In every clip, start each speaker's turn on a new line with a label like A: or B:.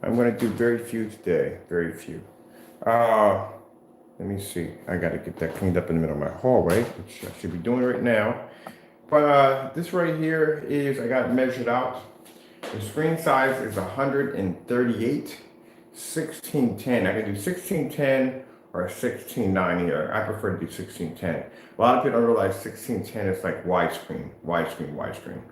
A: I'm going to do very few today, very few. Uh, Let me see. I got to get that cleaned up in the middle of my hallway, which I should be doing right now. But this right here is, I got it measured out. The screen size is 138, 1610. I can do 1610 or 1690. I prefer to do 1610. A lot of people don't realize 1610 is like widescreen, widescreen, widescreen.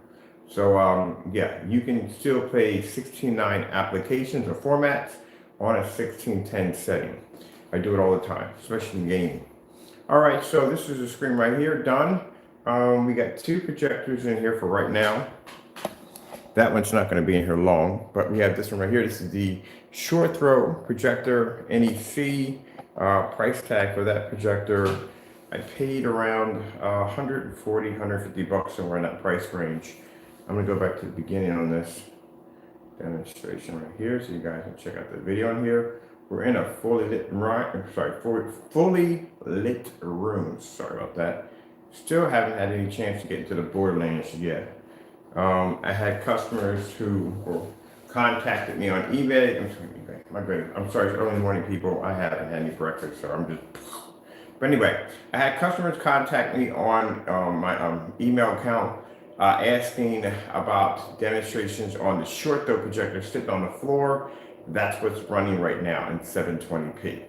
A: So yeah, you can still play 16:9 applications or formats on a 16:10 setting. I do it all the time, especially in gaming. All right, so this is the screen right here, done. We got two projectors in here for right now. That one's not going to be in here long, but we have this one right here. This is the short throw projector, NEC. Price tag for that projector, I paid around 140, 150 bucks, somewhere in that price range. I'm gonna go back to the beginning on this demonstration right here, so you guys can check out the video on here. We're in a fully lit room. Sorry about that. Still haven't had any chance to get into the Borderlands yet. I had customers who contacted me on eBay. I'm sorry, it's early morning, people. I haven't had any breakfast, so I'm just. But anyway, I had customers contact me on my email account asking about demonstrations on the short throw projector sitting on the floor. That's what's running right now in 720p.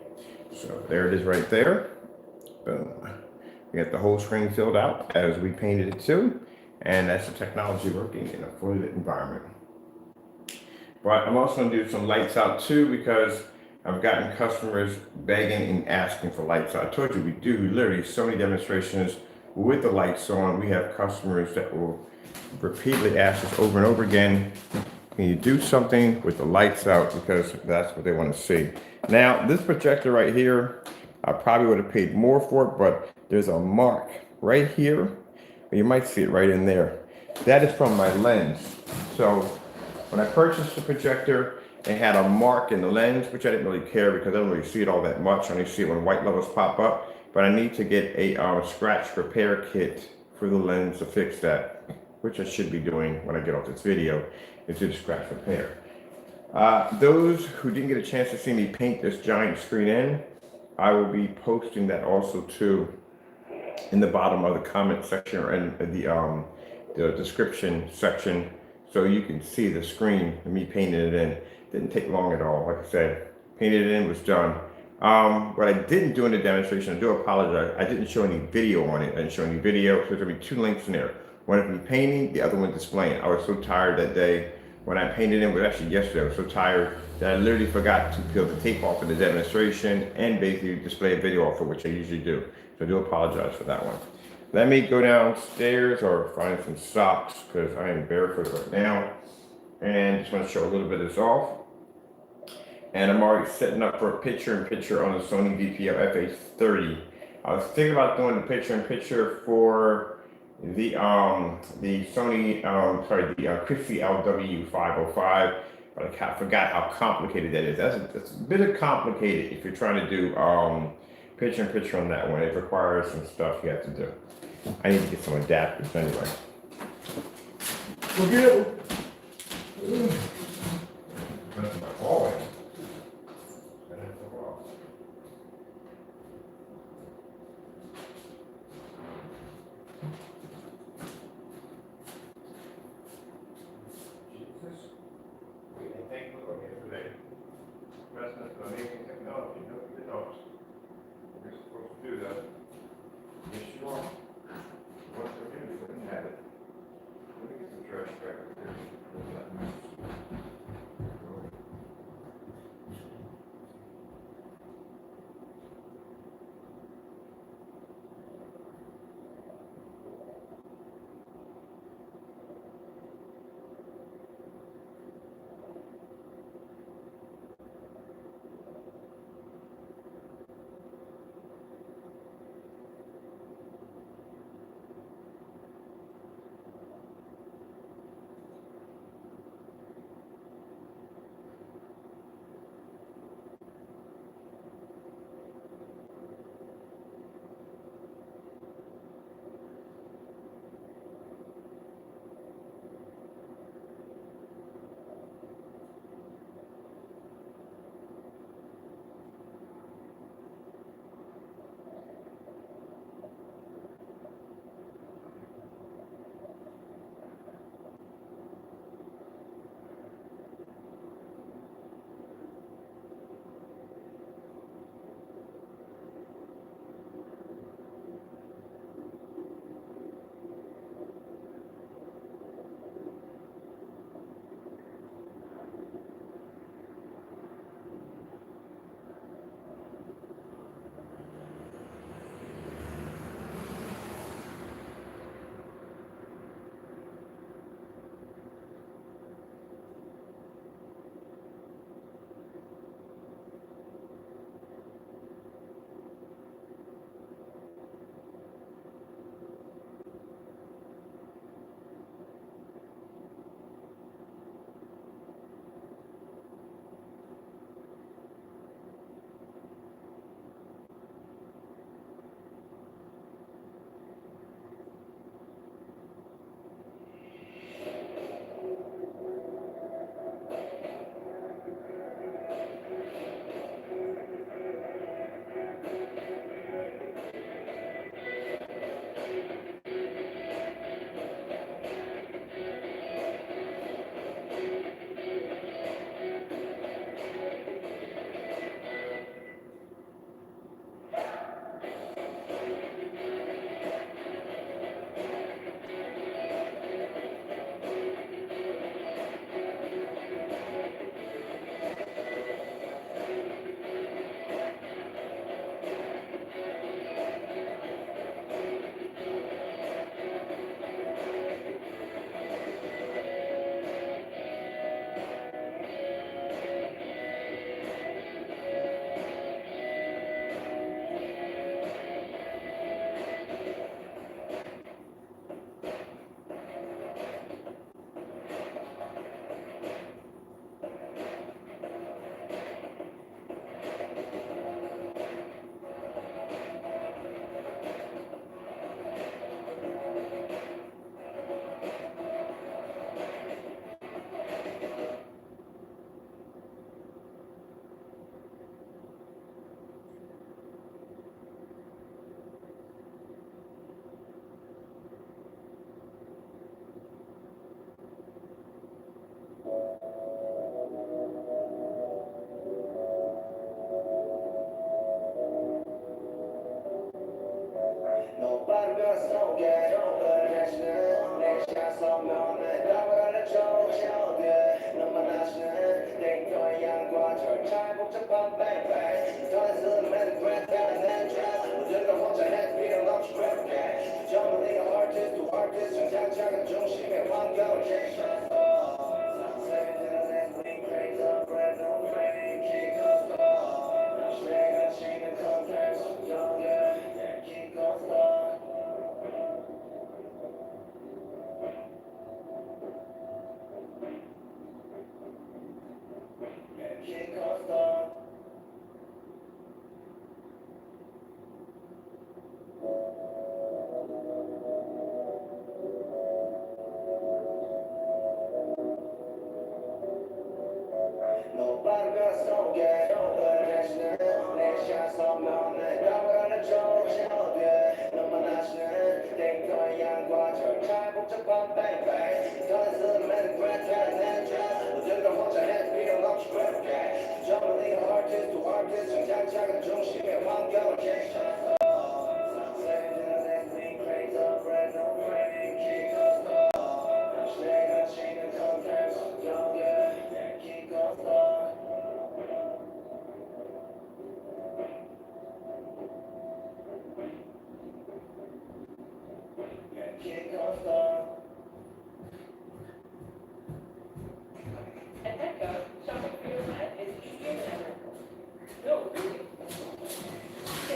A: So there it is right there. Boom. We got the whole screen filled out as we painted it too. And that's the technology working in a fully lit environment. But I'm also going to do some lights out too, because I've gotten customers begging and asking for lights out. I told you we do literally so many demonstrations with the lights on. We have customers that will repeatedly ask us over and over again, can you do something with the lights out, because that's what they want to see. Now, this projector right here, I probably would have paid more for it, but there's a mark right here. You might see it right in there. That is from my lens. So when I purchased the projector, it had a mark in the lens, which I didn't really care because I don't really see it all that much. I only see it when white levels pop up. But I need to get a scratch repair kit for the lens to fix that, which I should be doing when I get off this video, is do the scratch repair. Those who didn't get a chance to see me paint this giant screen in, I will be posting that also too in the bottom of the comment section or in the description section, so you can see the screen, me painting it in. Didn't take long at all. Like I said, painted it in, was done. What I didn't do in the demonstration, I do apologize, I didn't show any video on it. I didn't show any video, so there'll be two links in there. One of me painting, the other one displaying. I was so tired that day when I painted it. It was actually yesterday. I was so tired that I literally forgot to peel the tape off of the demonstration and basically display a video off of, which I usually do. So I do apologize for that one. Let me go downstairs or find some socks, because I am barefoot right now. And just want to show a little bit of this off. And I'm already setting up for a picture-in-picture on the Sony VPL FH30. I was thinking about doing the picture-in-picture for the Sony, the Christie LW505, but I forgot how complicated that is. That's a bit of complicated if you're trying to do picture-in-picture on that one. It requires some stuff you have to do. I need to get some adapters anyway. We'll get it. That's my hallway.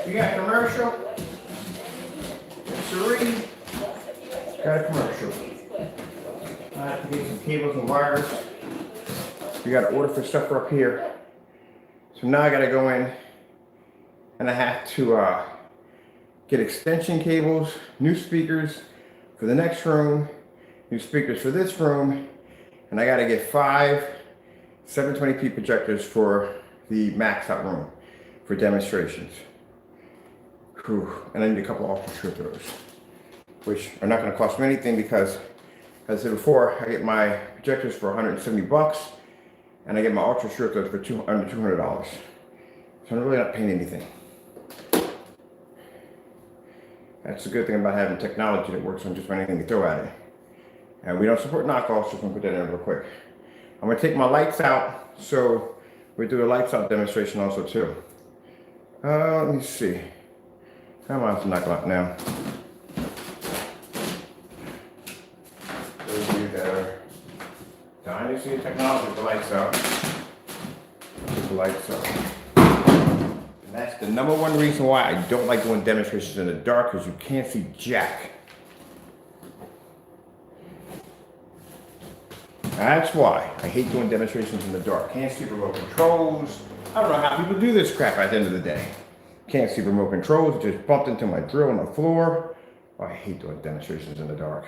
A: You got a commercial? Sheree got a commercial. I have to get some cables and wires. We got to order for stuff for up here. So now I got to go in and I have to get extension cables, new speakers for the next room, new speakers for this room, and I got to get 5 720p projectors for the max out room for demonstrations. Whew. And I need a couple ultra short throws, which are not going to cost me anything because, as I said before, I get my projectors for 170 bucks and I get my ultra short throws for under $200. So I'm really not paying anything. That's the good thing about having technology that works on just about anything you throw at it. And we don't support knockoffs, so I'm going to put that in real quick. I'm going to take my lights out, so we'll do a lights out demonstration also too. Let me see. How am I to knock it out now? Those of you that are dying to see the technology, the lights out. Put the lights out. And that's the number one reason why I don't like doing demonstrations in the dark, because you can't see jack. That's why I hate doing demonstrations in the dark. Can't see remote controls. I don't know how people do this crap at the end of the day. Can't see remote controls, just bumped into my drill on the floor. Oh, I hate doing demonstrations in the dark.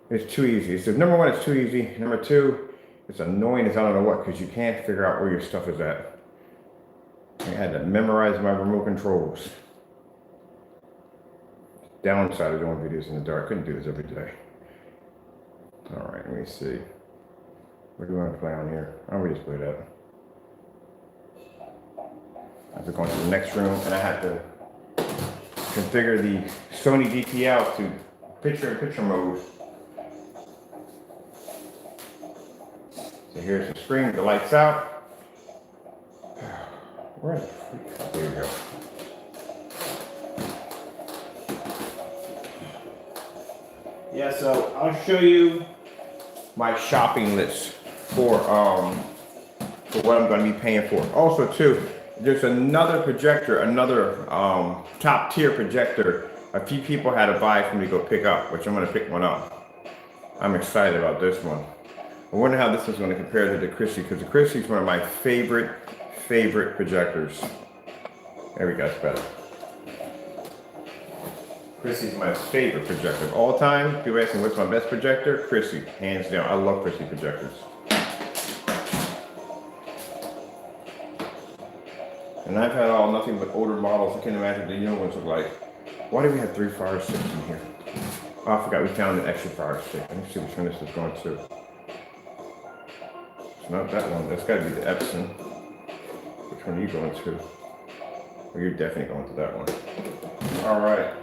A: It's too easy. So number one, it's too easy. Number two, it's annoying as I don't know what, because you can't figure out where your stuff is at. I had to memorize my remote controls. Downside of doing videos in the dark. Couldn't do this every day. All right, let me see. What do we want to play on here? Oh, we just play that. I have to go into the next room and I have to configure the Sony DPL to picture-in-picture mode. So here's the screen, the lights out. Where is it? There we go. Yeah, so I'll show you my shopping list for what I'm going to be paying for. Also, too, there's another projector, another top tier projector. A few people had to buy for me to go pick up, which I'm going to pick one up. I'm excited about this one. I wonder how this is going to compare to the Christie, because the Christie is one of my favorite projectors. There we go, it's better. Christie's my favorite projector of all time. People ask me what's my best projector? Christie, hands down. I love Christie projectors. And I've had nothing but older models. I can't imagine what the new ones look like. Why do we have 3 fire sticks in here? Oh, I forgot we found an extra fire stick. Let me see which one this is going to. It's not that one. That's got to be the Epson. Which one are you going to? Well, you're definitely going to that one. All right.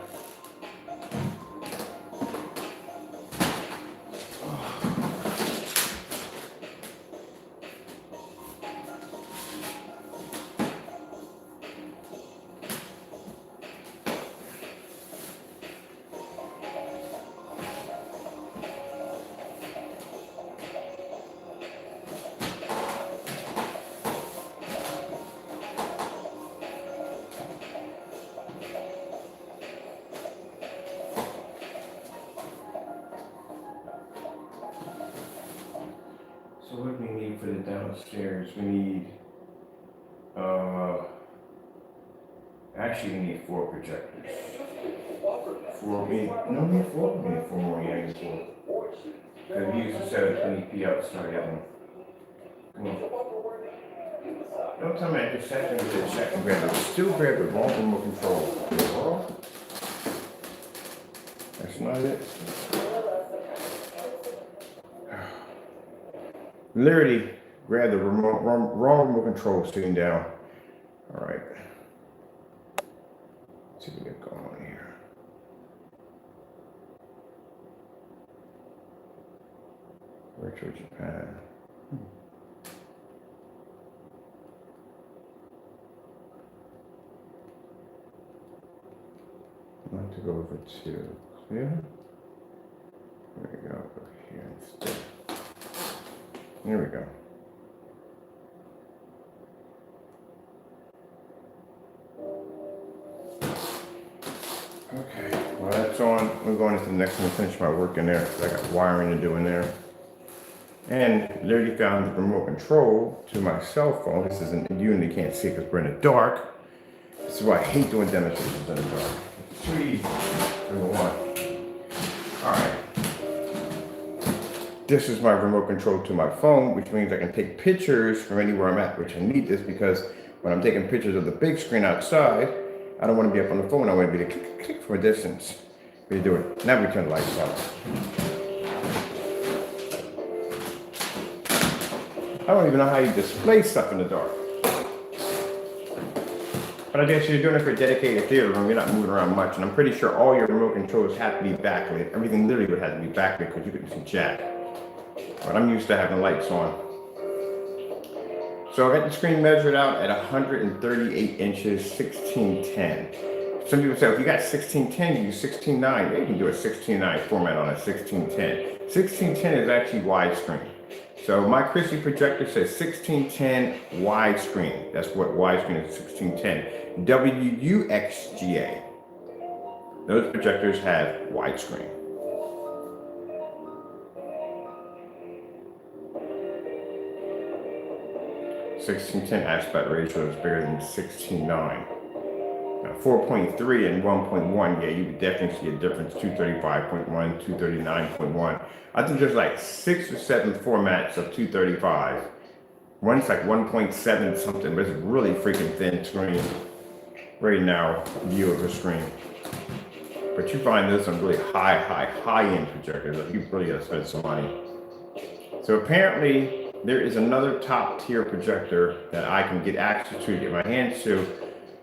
A: upstairs. We need, actually we need 4 projectors. 4, we need 4 more, yeah, I need 4. Because we used the 720p outside that one. Come on. Don't tell me I just sat there and did check and grab it. Still grab the wrong remote control. That's not it. Literally grab the wrong remote control sitting down. All right. Let's see what we got going on here. Retro Japan. I want to go over to clear. There we go, over here instead. There we go. Okay, well that's on. We're going into the next one to finish my work in there. I got wiring to do in there. And literally found the remote control to my cell phone. This isn't, you and you can't see because we're in the dark. This is why I hate doing demonstrations in the dark. It's too easy, number one. All right. This is my remote control to my phone, which means I can take pictures from anywhere I'm at, which I need this because when I'm taking pictures of the big screen outside, I don't want to be up on the phone. I want to be able to click, click from a distance. What are you doing? Now we turn the lights off. I don't even know how you display stuff in the dark. But I guess you're doing it for a dedicated theater room. You're not moving around much. And I'm pretty sure all your remote controls have to be backlit. Everything literally would have to be backlit because you couldn't see jack. But I'm used to having lights on. So I got the screen measured out at 138 inches, 1610. Some people say, if you got 1610, you use 16:9. Yeah, you can do a 16:9 format on a 1610. 1610 is actually widescreen. So my Christie projector says 1610 widescreen. That's what widescreen is, 1610. WUXGA. Those projectors have widescreen. (1610) aspect ratio is bigger than 16:9. Now 4.3 and 1.1, yeah, you would definitely see a difference. 235.1, 239.1. I think there's like 6 or 7 formats of 235. One's like 1.7 something, but it's a really freaking thin screen. Very narrow view of the screen. But you find this on really high-end projectors that you really gotta spend some money. So apparently there is another top tier projector that I can get access to, get my hands to,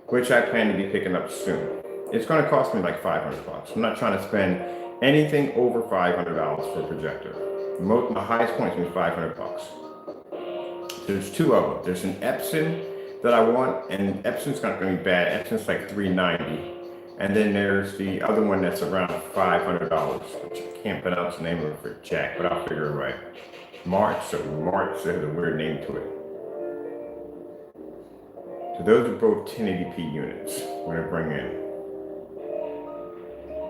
A: which I plan to be picking up soon. It's gonna cost me like $500. I'm not trying to spend anything over $500 for a projector. My highest point is $500. There's 2 of them. There's an Epson that I want, and Epson's not gonna be bad. Epson's like $390. And then there's the other one that's around $500, which I can't pronounce the name of it for jack, but I'll figure it right. March has a weird name to it. So those are both 1080p units we're gonna bring in.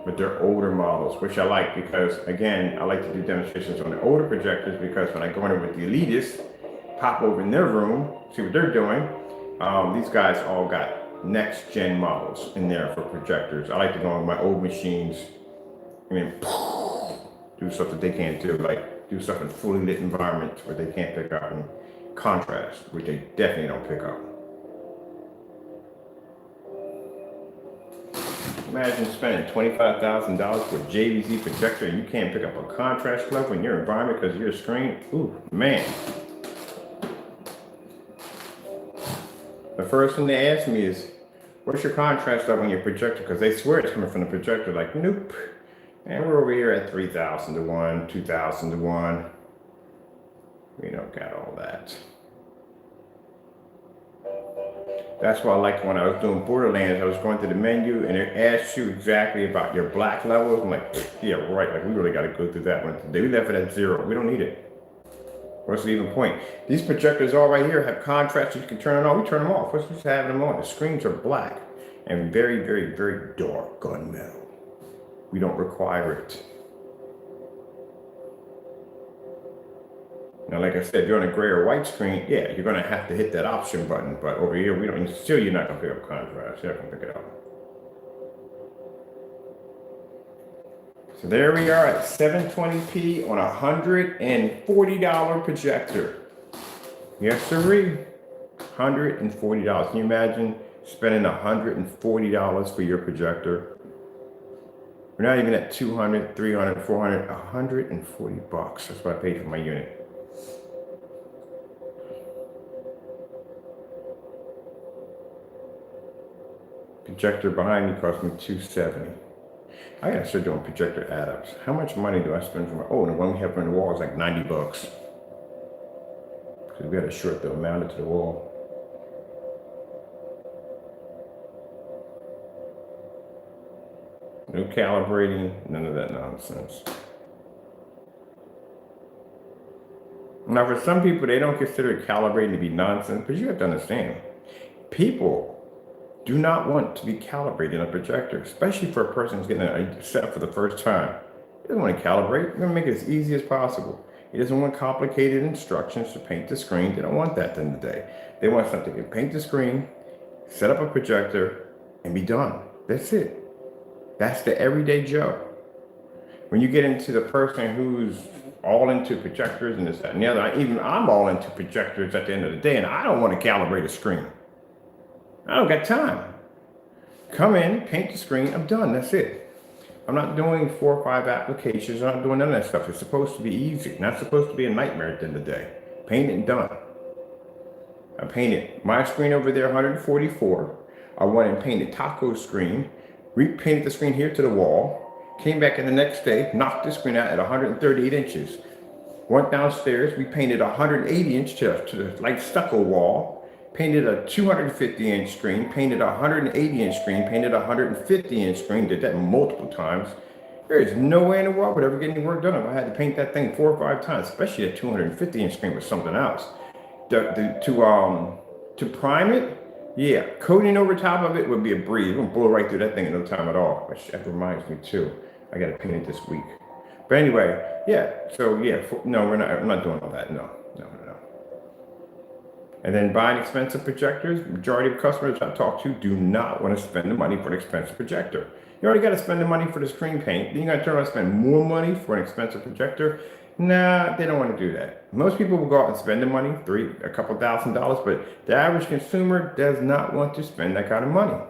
A: But they're older models, which I like because, again, I like to do demonstrations on the older projectors because when I go in there with the elitists, pop over in their room, see what they're doing. These guys all got next gen models in there for projectors. I like to go on my old machines and do stuff that they can't do, like do stuff in fully lit environments where they can't pick up, and contrast, which they definitely don't pick up. Imagine spending $25,000 for a JVZ projector and you can't pick up a contrast level in your environment because of your screen. Ooh, man. The first thing they ask me is, what's your contrast level on your projector? Because they swear it's coming from the projector. Like, nope. And we're over here at 3,000 to 1, 2,000 to 1. We don't got all that. That's why I liked when I was doing Borderlands, I was going to the menu and it asks you exactly about your black levels. I'm like, yeah, right. Like, we really got to go through that one. We left it at 0. We don't need it. What's the even point? These projectors all right here have contrast. You can turn it on. We turn them off. What's just having them on? The screens are black and very, very, very dark gunmetal. We don't require it. Now, like I said, if you're on a gray or white screen, yeah, you're going to have to hit that option button. But over here, we don't. Still, you're not going to pick up contrast. You're not going to pick it up. So there we are at 720p on a $140 projector. Yes, sirree. $140. Can you imagine spending $140 for your projector? We're not even at 200, 300, 400, 140 bucks. That's what I paid for my unit. Projector behind me cost me $270. I gotta start doing projector add-ups. How much money do I spend for my, oh, the one we have on the wall is like 90 bucks. Because we had to short the mount it to the wall. No calibrating, none of that nonsense. Now, for some people, they don't consider calibrating to be nonsense, but you have to understand, people do not want to be calibrated on a projector, especially for a person who's getting a set for the first time. He doesn't want to calibrate. We're going to make it as easy as possible. He doesn't want complicated instructions to paint the screen. They don't want that at the end of the day. They want something to paint the screen, set up a projector, and be done. That's it. That's the everyday Joe. When you get into the person who's all into projectors and this, that, and the other, even I'm all into projectors at the end of the day, and I don't want to calibrate a screen. I don't got time. Come in, paint the screen, I'm done, that's it. I'm not doing 4 or 5 applications, I'm not doing none of that stuff. It's supposed to be easy, not supposed to be a nightmare at the end of the day. Paint it and done. I painted my screen over there, 144. I went and painted Taco's screen, repainted the screen here to the wall, came back in the next day, knocked the screen out at 138 inches. Went downstairs, we painted a 180-inch to the light stucco wall, painted a 250-inch screen, painted a 180-inch screen, painted a 150-inch screen, did that multiple times. There is no way in the world would ever get any work done if I had to paint that thing 4 or 5 times, especially a 250-inch screen with something else. To prime it, yeah, coating over top of it would be a breeze. We're gonna blow right through that thing in no time at all. Which that reminds me too, I gotta paint it this week. But anyway, yeah. So yeah, no, I'm not doing all that. No. And then buying expensive projectors. Majority of customers I talk to do not want to spend the money for an expensive projector. You already got to spend the money for the screen paint. Then you got to turn around and spend more money for an expensive projector. Nah, they don't want to do that. Most people will go out and spend the money, a couple $1,000s, but the average consumer does not want to spend that kind of money.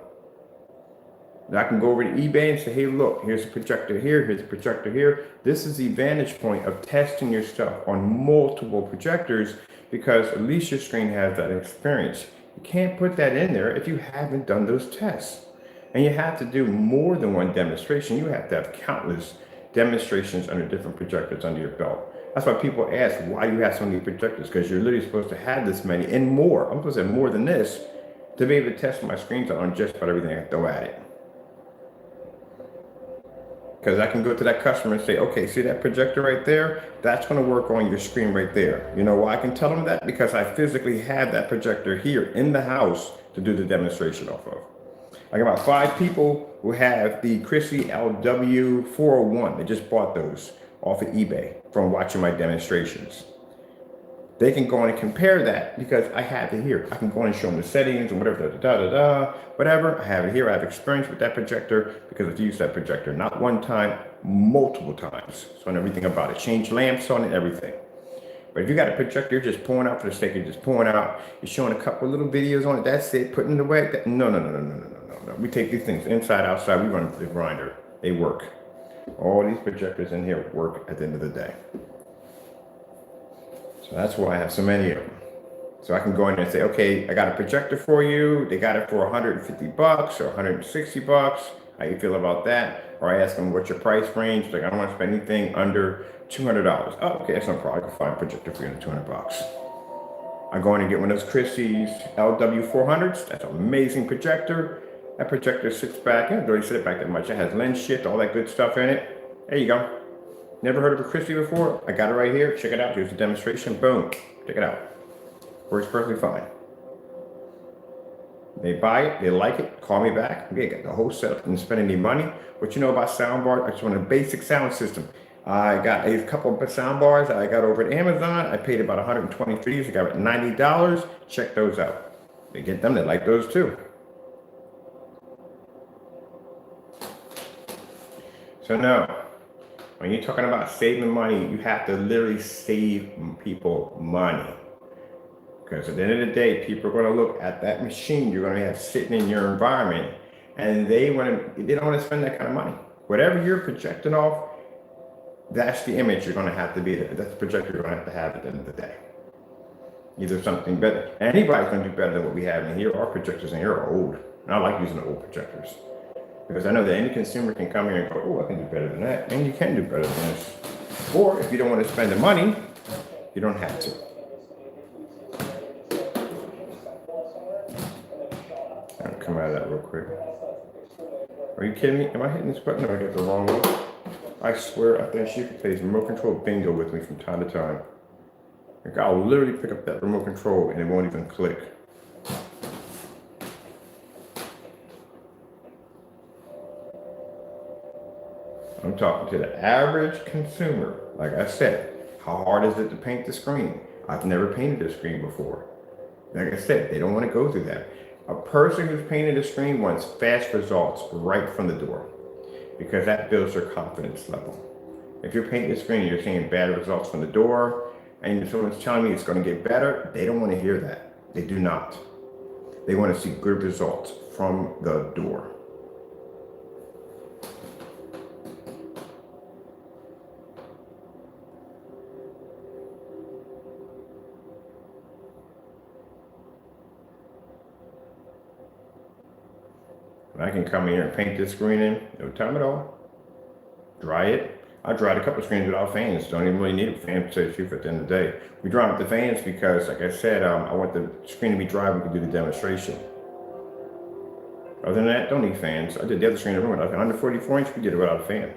A: I can go over to eBay and say, hey, look, here's a projector here, here's a projector here. This is the vantage point of testing your stuff on multiple projectors because at least your screen has that experience. You can't put that in there if you haven't done those tests. And you have to do more than one demonstration. You have to have countless demonstrations under different projectors under your belt. That's why people ask, why do you have so many projectors? Because you're literally supposed to have this many and more. I'm supposed to have more than this to be able to test my screens on just about everything I throw at it. Because I can go to that customer and say, okay, see that projector right there? That's going to work on your screen right there. You know why I can tell them that? Because I physically have that projector here in the house to do the demonstration off of. I got about 5 people who have the Chrissy LW401. They just bought those off of eBay from watching my demonstrations. They can go on and compare that because I have it here. I can go on and show them the settings and whatever, whatever. I have it here. I have experience with that projector because I've used that projector not one time, multiple times. So I know everything about it. Change lamps on it, everything. But if you got a projector, you're just pulling out for the sake of just pulling out. You're showing a couple of little videos on it. That's it. Putting it away. No. We take these things inside, outside. We run the grinder. They work. All these projectors in here work at the end of the day. So that's why I have so many of them. So I can go in there and say, okay, I got a projector for you. They got it for 150 bucks or 160 bucks. How you feel about that? Or I ask them, what's your price range? Like, I don't want to spend anything under $200. Oh, okay, that's no problem. I can find a projector for you under 200 bucks. I go in and get one of those Christie's LW400s. That's an amazing projector. That projector sits back. I don't really sit it back that much. It has lens shift, all that good stuff in it. There you go. Never heard of a Christie before? I got it right here. Check it out. Here's the demonstration. Boom. Check it out. Works perfectly fine. They buy it. They like it. Call me back. They got the whole setup and spend any money. What you know about soundbar? I just want a basic sound system. I got a couple of sound bars I got over at Amazon. I paid about 120 for these. I got $90. Check those out. They get them. They like those too. So no, when you're talking about saving money, you have to literally save people money. Because at the end of the day, people are going to look at that machine you're going to have sitting in your environment, and they don't want to spend that kind of money. Whatever you're projecting off, that's the image you're going to have to be. That's the projector you're going to have at the end of the day. Either something better. Anybody's going to do better than what we have in here. Our projectors in here are old. And I like using the old projectors. Because I know that any consumer can come here and go, oh, I can do better than that. And you can do better than this. Or if you don't want to spend the money, you don't have to. I'll come out of that real quick. Are you kidding me? Am I hitting this button or I got the wrong one? I swear, I think she plays remote control bingo with me from time to time. Like, I'll literally pick up that remote control and it won't even click. I'm talking to the average consumer. Like I said, how hard is it to paint the screen? I've never painted a screen before. Like I said, they don't want to go through that. A person who's painted a screen wants fast results right from the door, because that builds their confidence level. If you're painting a screen and you're seeing bad results from the door, and someone's telling me it's going to get better, they don't want to hear that. They do not. They want to see good results from the door. I can come in here and paint this screen in, no time at all. Dry it. I dried a couple of screens without fans. Don't even really need a fan to tell you the truth at the end of the day. We dry with the fans because, like I said, I want the screen to be dry. We can do the demonstration. Other than that, don't need fans. I did the other screen in the room. Like under 44 inch, we did it without a fan.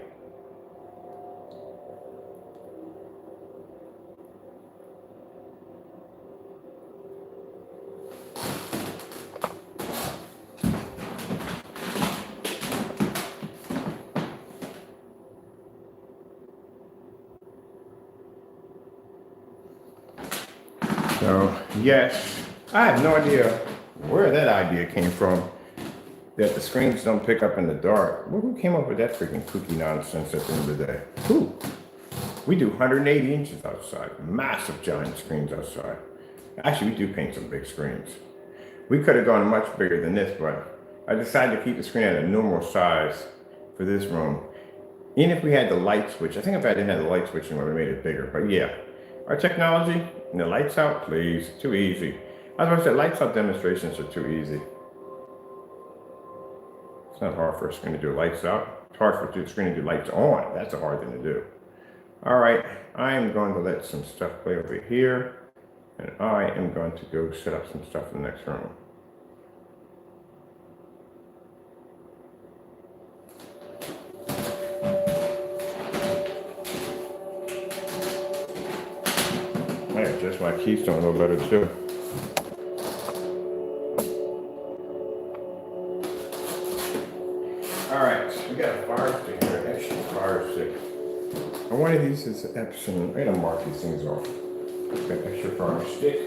A: So, yes, I have no idea where that idea came from, that the screens don't pick up in the dark. Well, who came up with that freaking kooky nonsense at the end of the day? Who? We do 180 inches outside, massive giant screens outside. Actually, we do paint some big screens. We could have gone much bigger than this, but I decided to keep the screen at a normal size for this room. Even if we had the light switch, I think if I didn't have the light switch, it would have made it bigger. But yeah, our technology, and the lights out, please, too easy. As I said, lights out demonstrations are too easy. It's not hard for a screen to do lights out. It's hard for the screen to do lights on. That's a hard thing to do. All right, I am going to let some stuff play over here, and I am going to go set up some stuff in the next room. I adjust my keystone a little better too. All right, so we got a fire stick here, an extra fire stick. And one of these is Epson. I gotta mark these things off. Got an extra fire stick.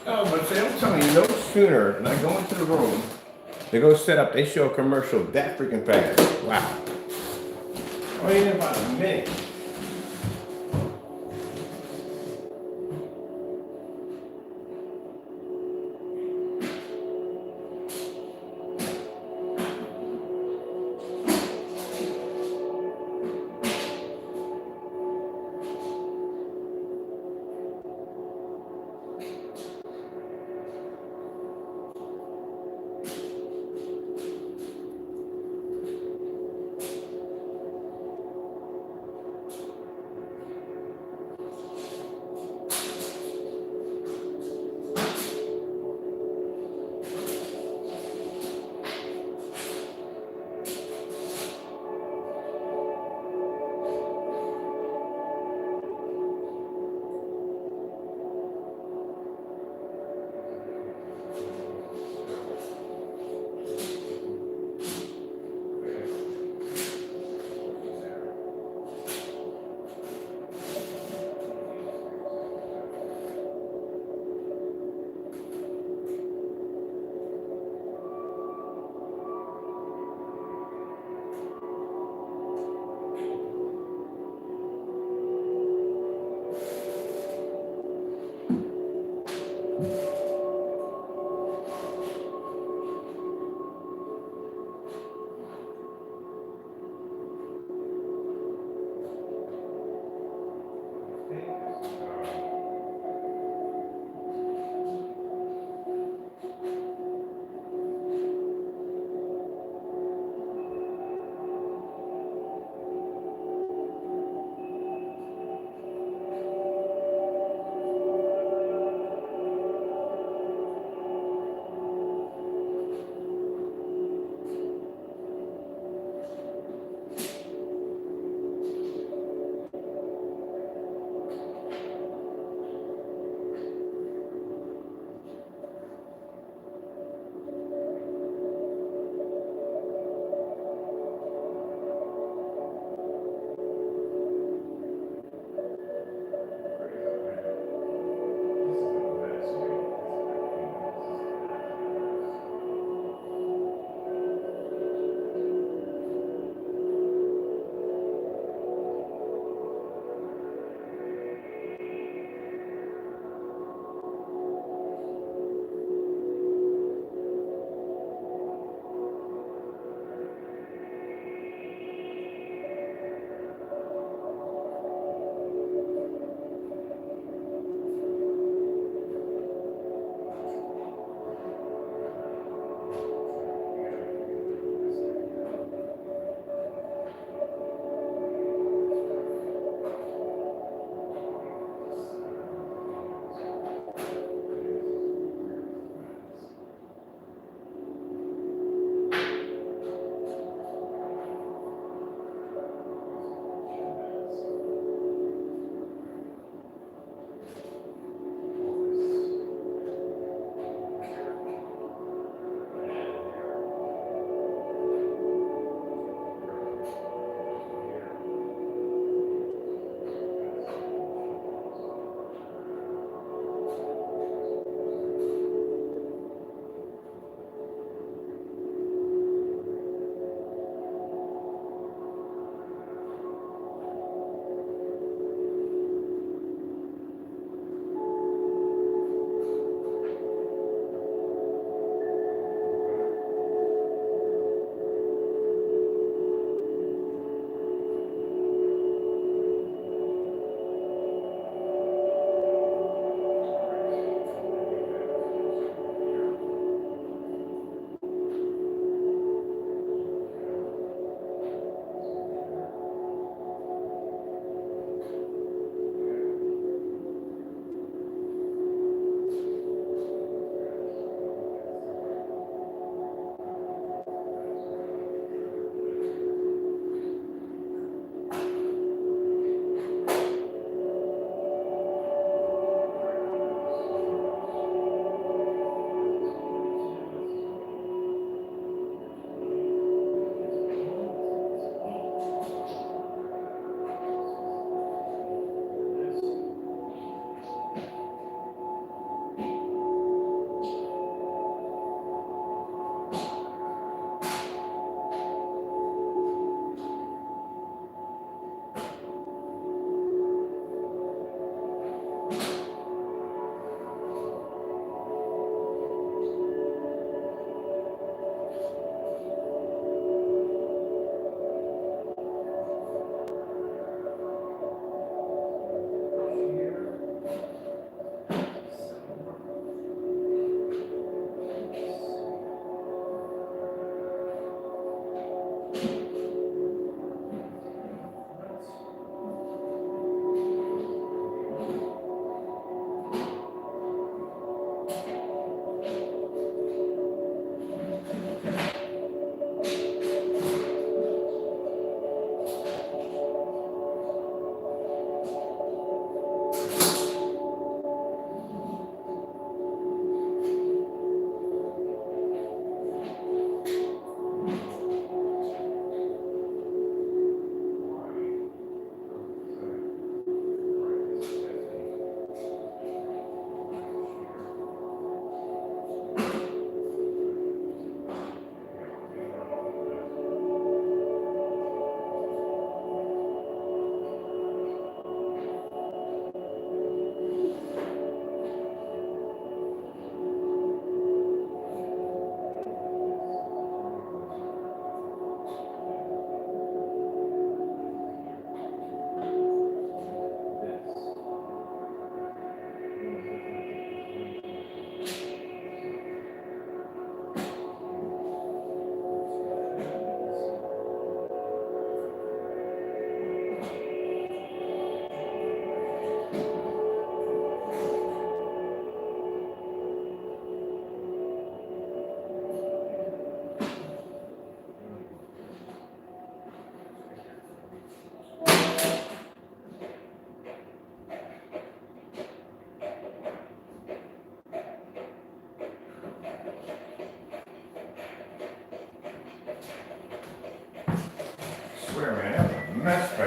A: Oh, but see, I'm telling you, no sooner than I go into the room, they go set up, they show a commercial that freaking fast. Wow. Only in about a minute.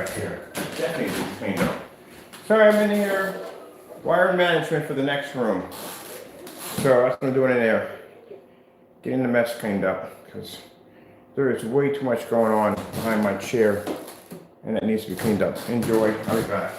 A: right here. Definitely needs to be cleaned up. So I'm in here, wire management for the next room. So that's what I'm doing in there. Getting the mess cleaned up because there is way too much going on behind my chair and it needs to be cleaned up. Enjoy. I'll be back.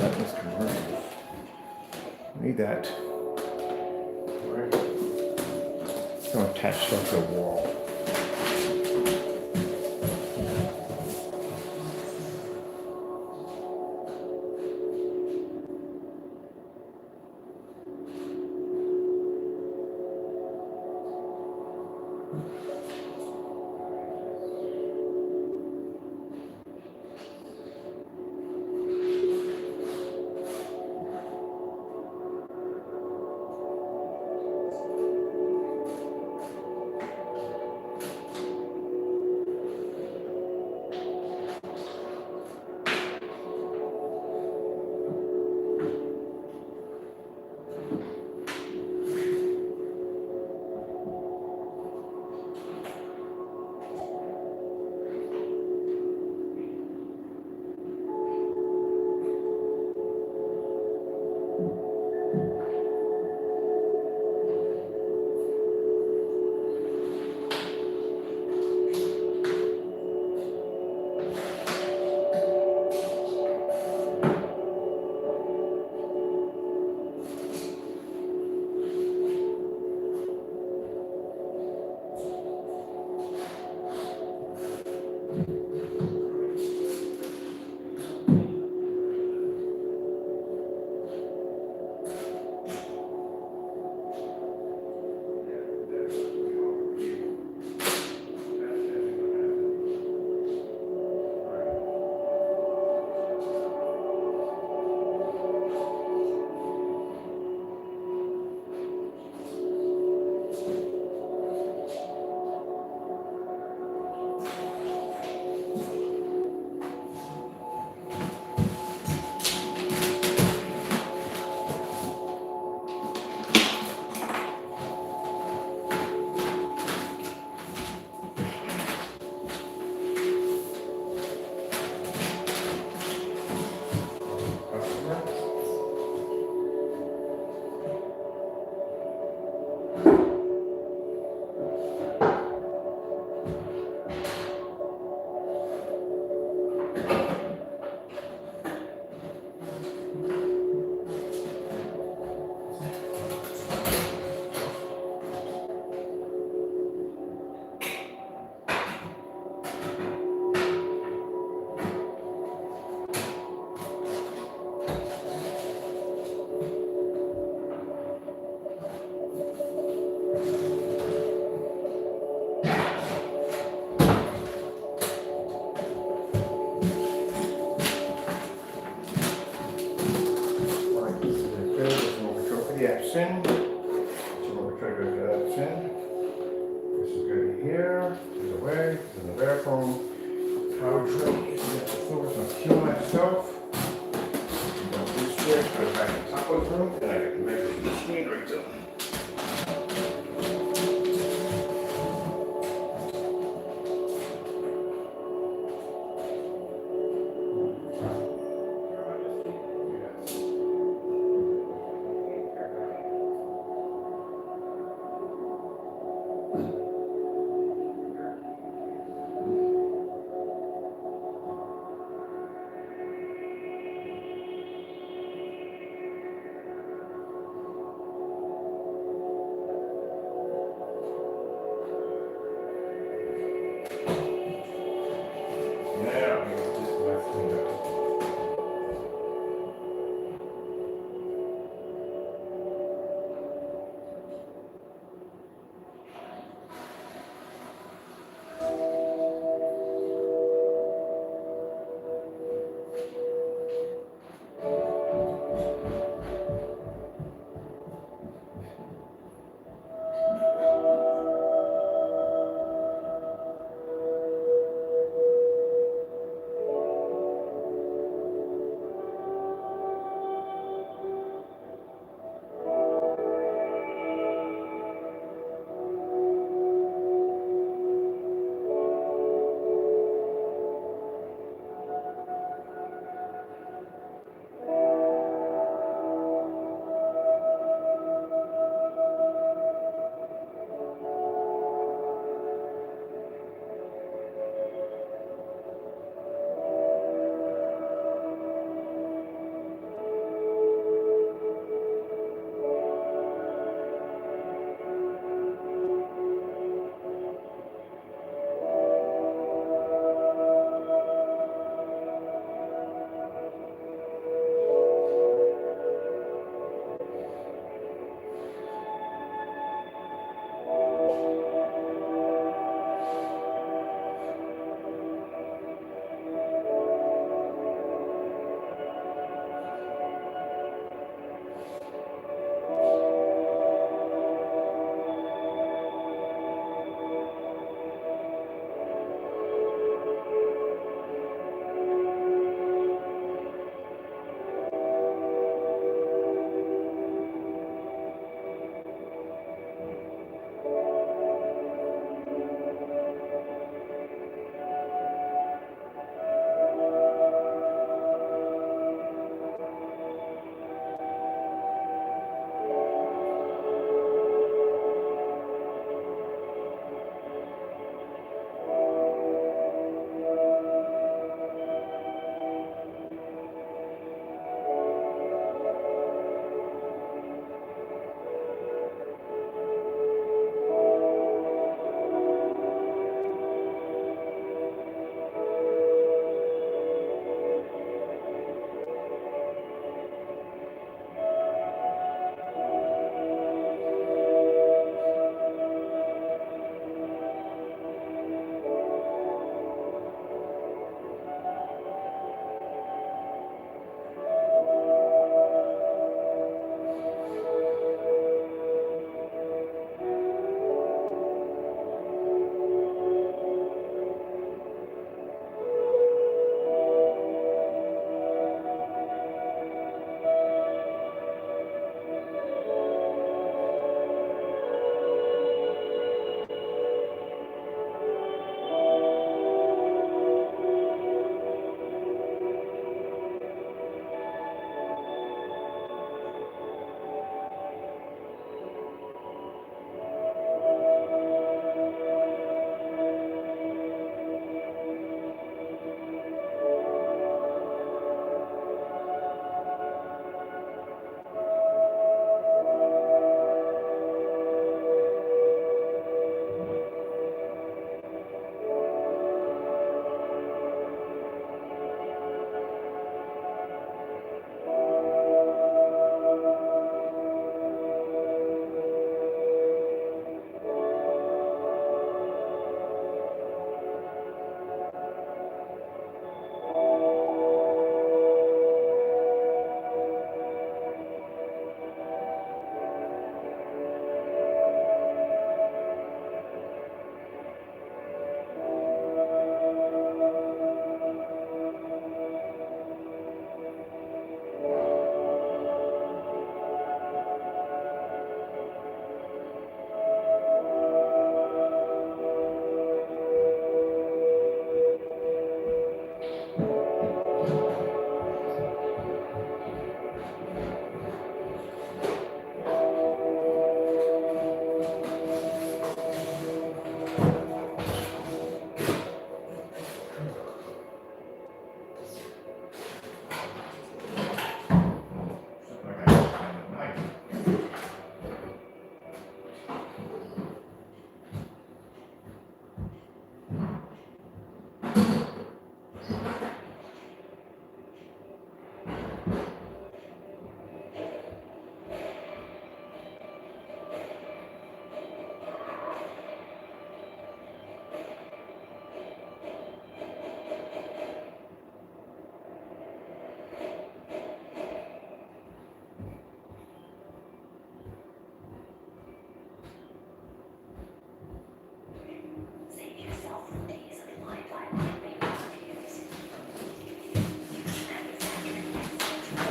A: That was commercial. Need that. Right. It's gonna attach stuff to the wall. this in. This is going to be here. This is away. This is the bathroom. Power drain is at the floor. So I'm kill myself. This chair goes back to Taco's room, and I got the measuring machine right there.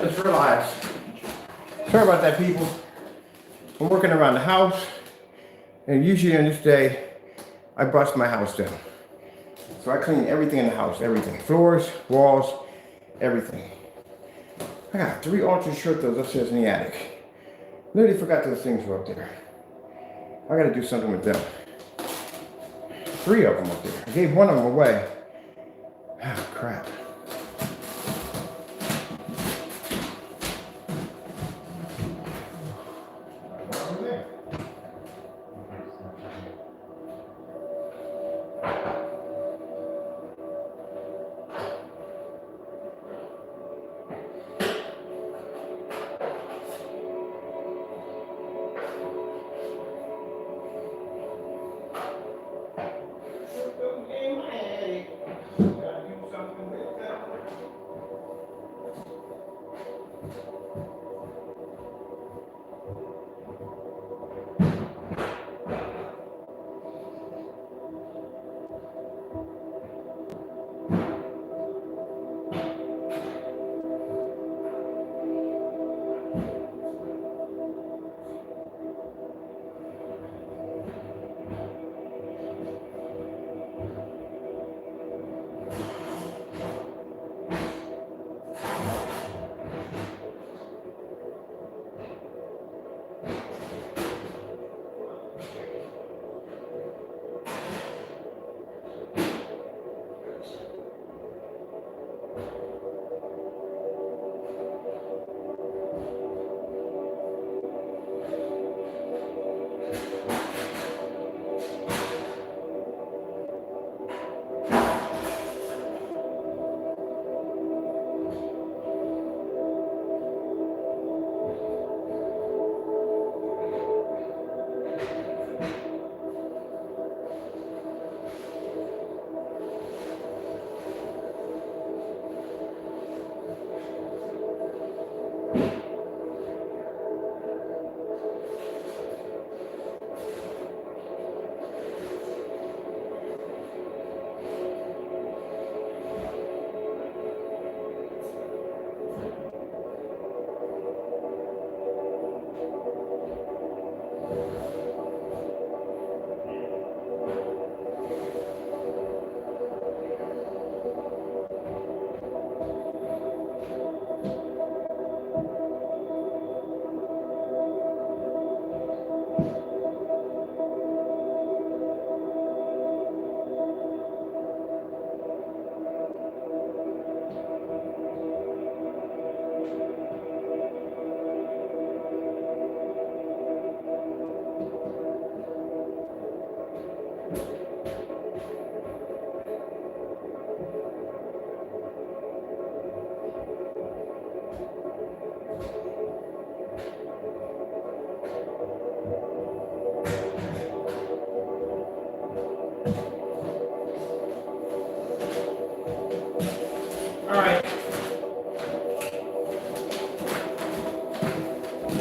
A: just realized, sorry about that, people. I'm working around the house, and usually on this day, I bust my house down. So I clean everything in the house, everything. Floors, walls, everything. I got 3 altered shirt throws upstairs in the attic. Literally forgot those things were up there. I gotta do something with them. 3 of them up there. I gave 1 of them away. Oh, crap.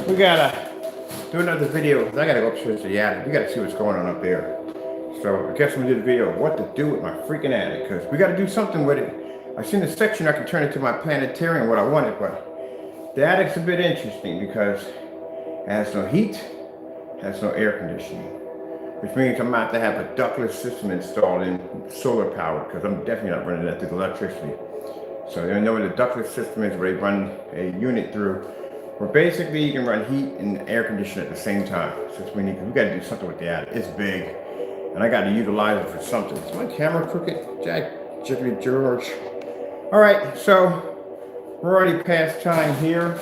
A: We gotta do another video because I gotta go upstairs to the attic. We gotta see what's going on up there. So I guess I'm gonna do the video of what to do with my freaking attic because we gotta do something with it. I seen the section I can turn it to my planetarium, what I wanted, but the attic's a bit interesting because it has no heat, has no air conditioning, which means I'm about to have a ductless system installed in solar power because I'm definitely not running that through the electricity. So you know what the ductless system is, where they run a unit through where basically you can run heat and air conditioning at the same time. So we gotta do something with the attic. It's big, and I gotta utilize it for something. Is my camera crooked? Jack, Jiggly George. All right, so we're already past time here.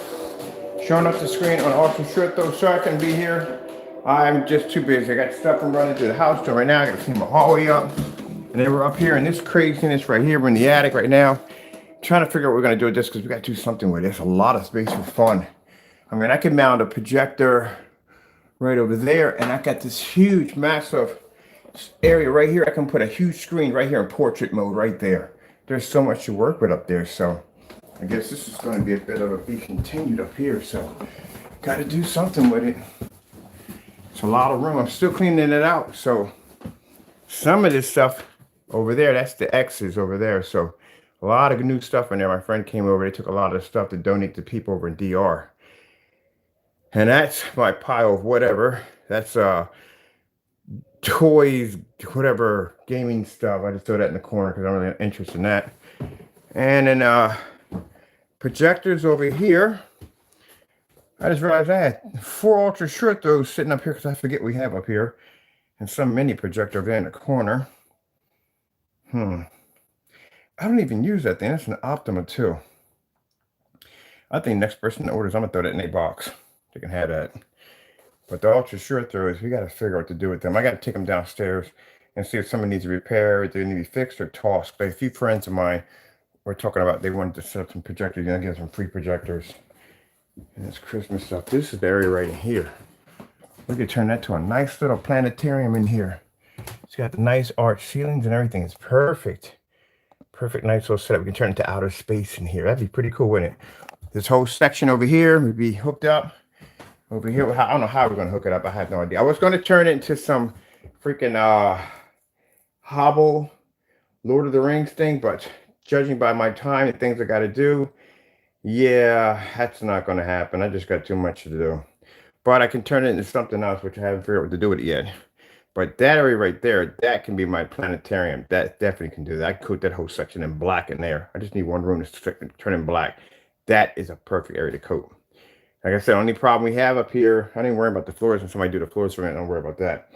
A: Showing up the screen on Awesome Short though, so I can be here. I'm just too busy. I got stuff I'm running to the house, so right now I gotta clean my hallway up. And then we're up here in this craziness right here. We're in the attic right now. Trying to figure out what we're gonna do with this because we gotta do something with it. There's a lot of space for fun. I mean, I can mount a projector right over there, and I got this huge, massive area right here. I can put a huge screen right here in portrait mode right there. There's so much to work with up there, so I guess this is going to be a bit of a be continued up here, so got to do something with it. It's a lot of room. I'm still cleaning it out, so some of this stuff over there, that's the X's over there, so A lot of new stuff in there. My friend came over. They took a lot of stuff to donate to people over in DR. And that's my pile of whatever. That's toys, whatever, gaming stuff. I just throw that in the corner because I'm really interested in that. And then projectors over here. I just realized I had 4 ultra short throws sitting up here because I forget we have up here. And some mini projector over there in the corner. I don't even use that thing. That's an Optima too. I think next person that orders, I'm gonna throw that in a box. They can have that. But the ultra short throws, we gotta figure out what to do with them. I gotta take them downstairs and see if someone needs a repair, if they need to be fixed or tossed. Like a few friends of mine were talking about they wanted to set up some projectors. You know, give some free projectors. And it's Christmas stuff. This is the area right in here. We could turn that to a nice little planetarium in here. It's got the nice arch ceilings and everything. It's perfect. Perfect, nice little setup. We can turn it to outer space in here. That'd be pretty cool, wouldn't it? This whole section over here would be hooked up. Over here, I don't know how we're going to hook it up. I have no idea. I was going to turn it into some freaking Hobble Lord of the Rings thing, but judging by my time and things I got to do, yeah, that's not going to happen. I just got too much to do. But I can turn it into something else, which I haven't figured out what to do with it yet. But that area right there, that can be my planetarium. That definitely can do that. I could coat that whole section in black in there. I just need one room to turn in black. That is a perfect area to coat. Like I said, the only problem we have up here, I didn't worry about the floors. When somebody do the floors for me, I don't worry about that.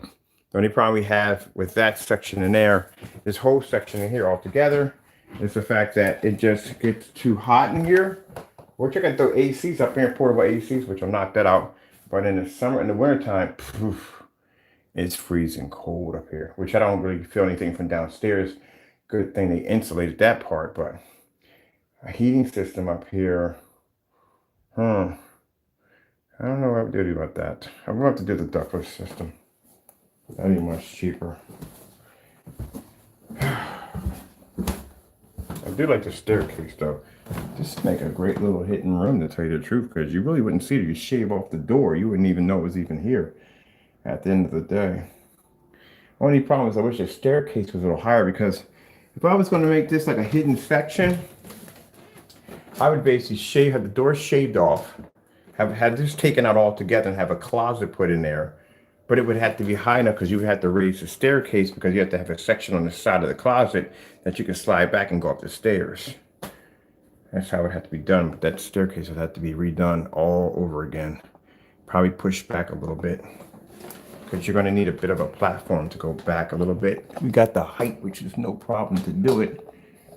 A: The only problem we have with that section in there, this whole section in here altogether, is the fact that it just gets too hot in here. We're checking throw ACs up here, portable ACs, which will knock that out. But in the summer, in the wintertime, poof, it's freezing cold up here, which I don't really feel anything from downstairs. Good thing they insulated that part, but a heating system up here, I don't know what to do about that. I'm going to have to do the ductless system. That'd be much cheaper. I do like the staircase though. This make a great little hidden room, to tell you the truth, because you really wouldn't see it if you shave off the door. You wouldn't even know it was even here at the end of the day. Only problem is I wish the staircase was a little higher, because if I was going to make this like a hidden section, I would basically have the door shaved off, have this taken out altogether and have a closet put in there. But it would have to be high enough because you would have to raise the staircase, because you have to have a section on the side of the closet that you can slide back and go up the stairs. That's how it would have to be done. But that staircase would have to be redone all over again. Probably pushed back a little bit, because you're going to need a bit of a platform to go back a little bit. We got the height, which is no problem to do it.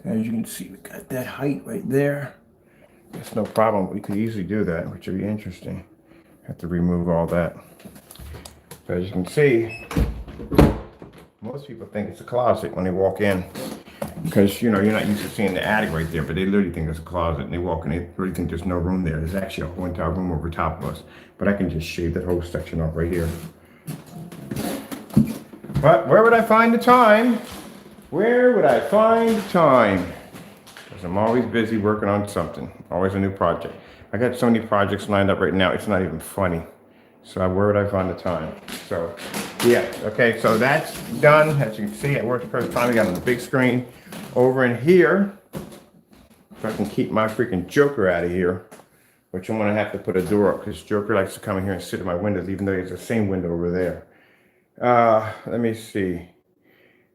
A: As you can see, we got that height right there. That's no problem. We could easily do that, which would be interesting. Have to remove all that. So as you can see, most people think it's a closet when they walk in, because you know you're not used to seeing the attic right there, but they literally think it's a closet, and they walk in, they really think there's no room there. There's actually a whole entire room over top of us, but I can just shave that whole section off right here. But where would I find the time? Where would I find the time? Because I'm always busy working on something, always a new project. I got so many projects lined up right now, it's not even funny. So where would I find the time? So yeah, okay, so that's done. As you can see, I worked the first time. We got on the big screen. Over in here, if I can keep my freaking Joker out of here, which I'm gonna have to put a door up, because Joker likes to come in here and sit at my windows, even though he has the same window over there. Let me see.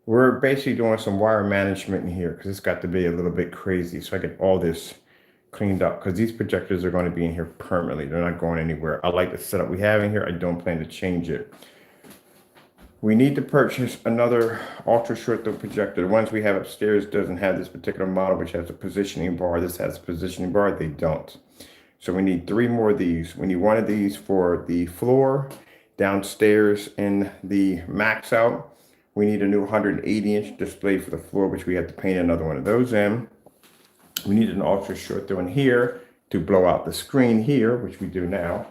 A: We're basically doing some wire management in here, because it's got to be a little bit crazy. So I get all this cleaned up, because these projectors are going to be in here permanently. They're not going anywhere. I like the setup we have in here. I don't plan to change it. We need to purchase another ultra short throw projector. The ones we have upstairs doesn't have this particular model, which has a positioning bar. This has a positioning bar. They don't. So we need 3 more of these. We need one of these for the floor downstairs in the max out. We need a new 180-inch display for the floor, which we have to paint another one of those in. We need an ultra short throw in here to blow out the screen here, which we do now.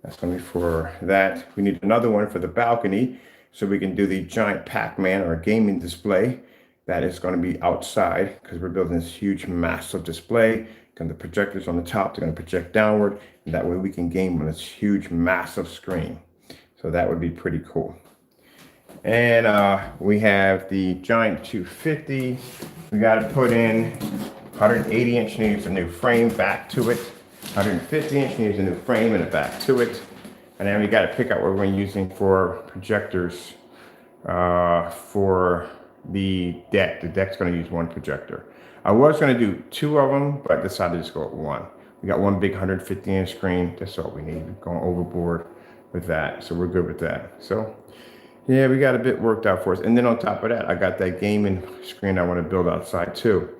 A: That's going to be for that. We need another one for the balcony, so we can do the giant Pac-Man or a gaming display. That is going to be outside, because we're building this huge, massive display. And the projectors on the top, they're going to project downward, and that way we can game on this huge, massive screen. So that would be pretty cool. And we have the giant 250. We got to put in 180-inch needs a new frame back to it. 150-inch needs a new frame and a back to it. And then we got to pick out what we're using for projectors for the deck. The deck's going to use one projector. I was going to do two of them, but I decided to just go with one. We got one big 150-inch screen. That's all we need. We're going overboard with that, so we're good with that. So yeah, we got a bit worked out for us. And then on top of that, I got that gaming screen I want to build outside too.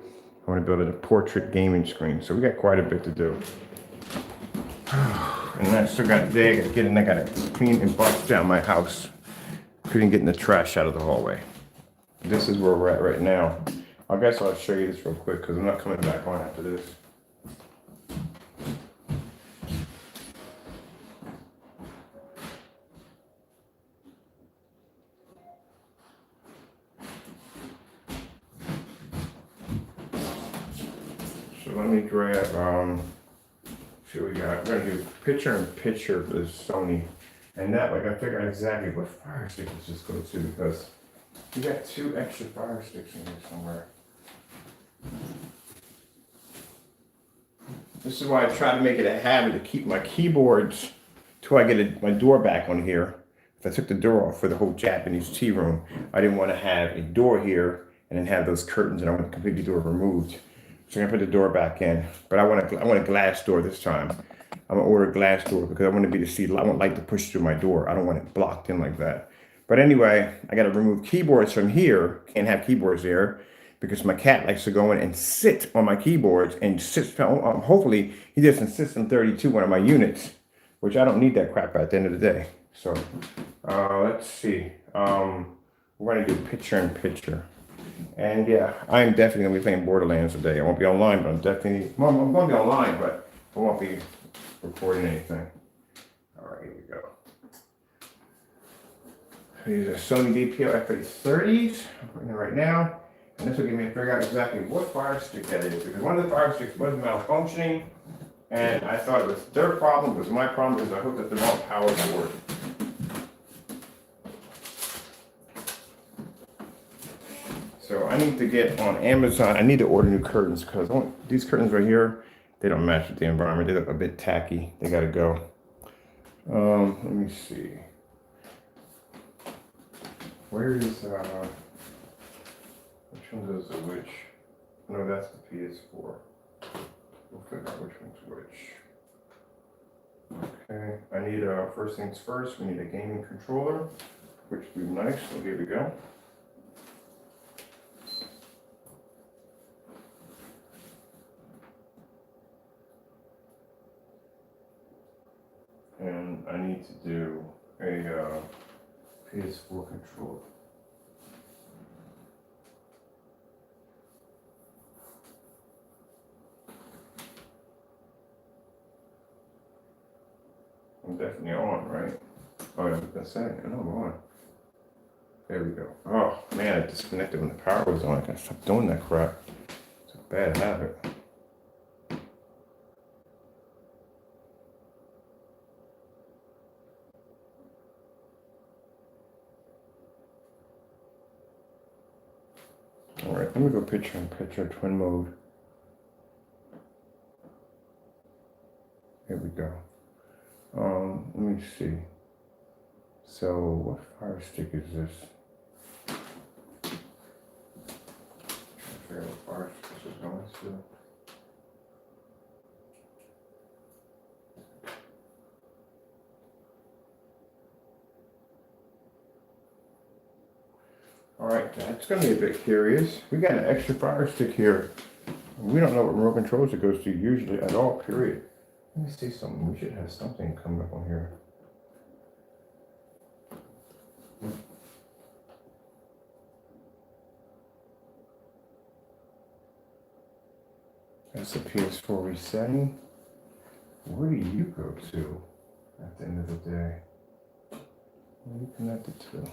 A: I want to build a portrait gaming screen. So we got quite a bit to do. And I still got a day. I got to clean and bust down my house. Couldn't get the trash out of the hallway. This is where we're at right now. I guess I'll show you this real quick because I'm not coming back on after this. So let me grab, see what we got. We're gonna do picture in picture for this Sony. And that way I figure out exactly what fire stick this just go to because we got 2 extra fire sticks in here somewhere. This is why I try to make it a habit to keep my keyboards till I get my door back on here. If I took the door off for the whole Japanese tea room, I didn't want to have a door here and then have those curtains and I want to completely door removed. So I'm gonna put the door back in, but I want a glass door this time. I'm gonna order a glass door because I want to be able to see. I want light to push through my door. I don't want it blocked in like that. But anyway, I got to remove keyboards from here. Can't have keyboards there because my cat likes to go in and sit on my keyboards and sit. Hopefully, he doesn't sit on 32, one of my units, which I don't need that crap at the end of the day. So let's see. We're gonna do picture in picture. And yeah, I'm definitely gonna be playing Borderlands today. I won't be online, but I'm gonna be online, but I won't be recording anything. All right, here we go. These are Sony DPO F830s. I'm putting it right now. And this will give me to figure out exactly what fire stick that is. Because one of the fire sticks was malfunctioning. And I thought it was their problem. It was my problem because I hooked up the wrong power cord. So I need to get on Amazon. I need to order new curtains because these curtains right here, they don't match with the environment. They look a bit tacky. They gotta go. Let me see. Where is which one goes to which? No, that's the PS4. We'll figure out which one's which. Okay, I need first things first. We need a gaming controller, which would be nice. So here we go. And I need to do a PS4 controller. I'm definitely on, right? Oh, I'm saying, no, I'm on. There we go. Oh man, I disconnected when the power was on. I gotta stop doing that crap. It's a bad habit. All right, let me go picture in picture, twin mode. Here we go. Let me see. So, what fire stick is this? Figure out what fire stick this is going to. All right, that's going to be a bit curious. We got an extra fire stick here. We don't know what remote controls it goes to usually at all, period. Let me see something. We should have something coming up on here. That's the PS4 resetting. Where do you go to at the end of the day? Where are you connected to?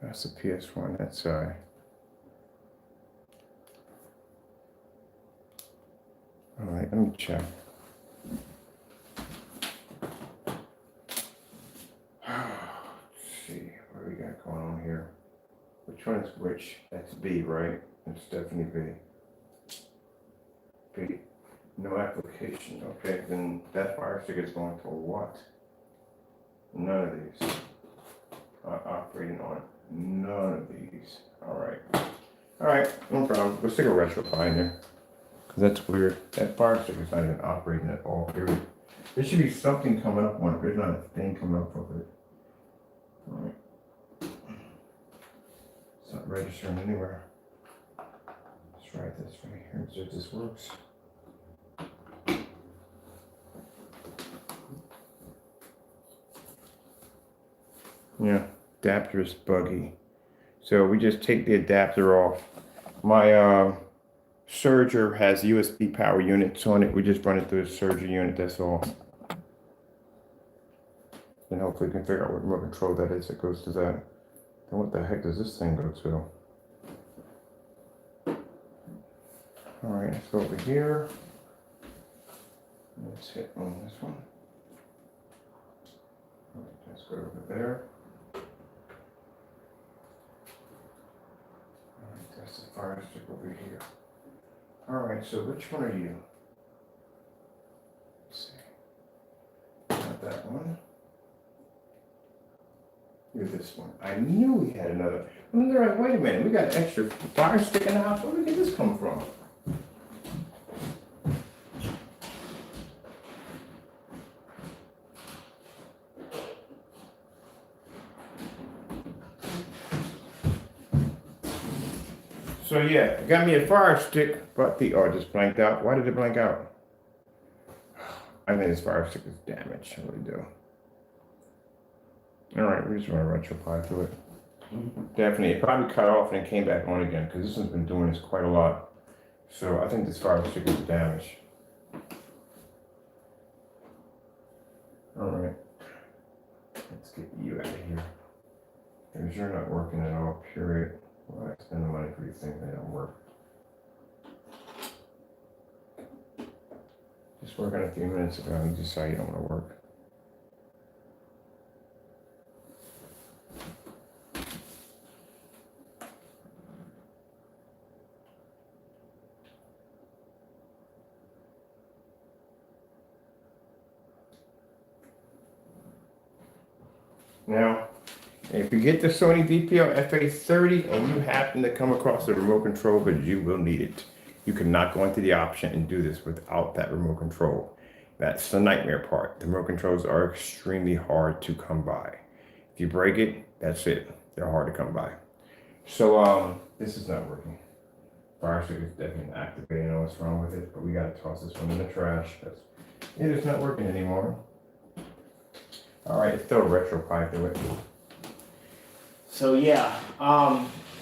A: That's the PS4 on that side. All right, let me check. Let's see what we got going on here. Which one is which? That's B, right? It's definitely B. No application. Okay, then that fire stick is going for what? None of these are operating on none of these. All right, no problem. We'll stick a RetroPie in there. Because that's weird. That fire stick is not even operating at all, period. There should be something coming up on it. There's not a thing coming up with it. All right. It's not registering anywhere. Let's try this right here. See if this works. Yeah, adapter is buggy. So we just take the adapter off. My Surger has USB power units on it. We just run it through the Surger unit, that's all. And hopefully we can figure out what remote control that is that goes to that. Then what the heck does this thing go to? All right, let's go over here. Let's hit on this one. All right, let's go over there. All right, that's the fire stick over here. All right, so which one are you? Let's see. Not that one. You're this one. I knew we had another. I'm like, wait a minute, we got an extra fire stick in the house. Where did this come from? So yeah, I got me a fire stick, but the just blanked out. Why did it blank out? I think this fire stick is damaged. I really do. All right, we just want to RetroPie through it. Definitely, it probably cut off and came back on again because this one's been doing this quite a lot. So I think this fire stick is damaged. All right, let's get you out of here because you're not working at all. Period. Well, I spend the money for these things, they don't work. Just working a few minutes ago, you decide you don't want to work. Now, if you get the Sony VPL FA30 and you happen to come across the remote control, but you will need it. You cannot go into the option and do this without that remote control. That's the nightmare part. The remote controls are extremely hard to come by. If you break it, that's it. They're hard to come by. So this is not working. Fire stick is definitely not activating. I know what's wrong with it, but we gotta toss this one in the trash because it is not working anymore. All right, it's still a RetroPie through it. So yeah,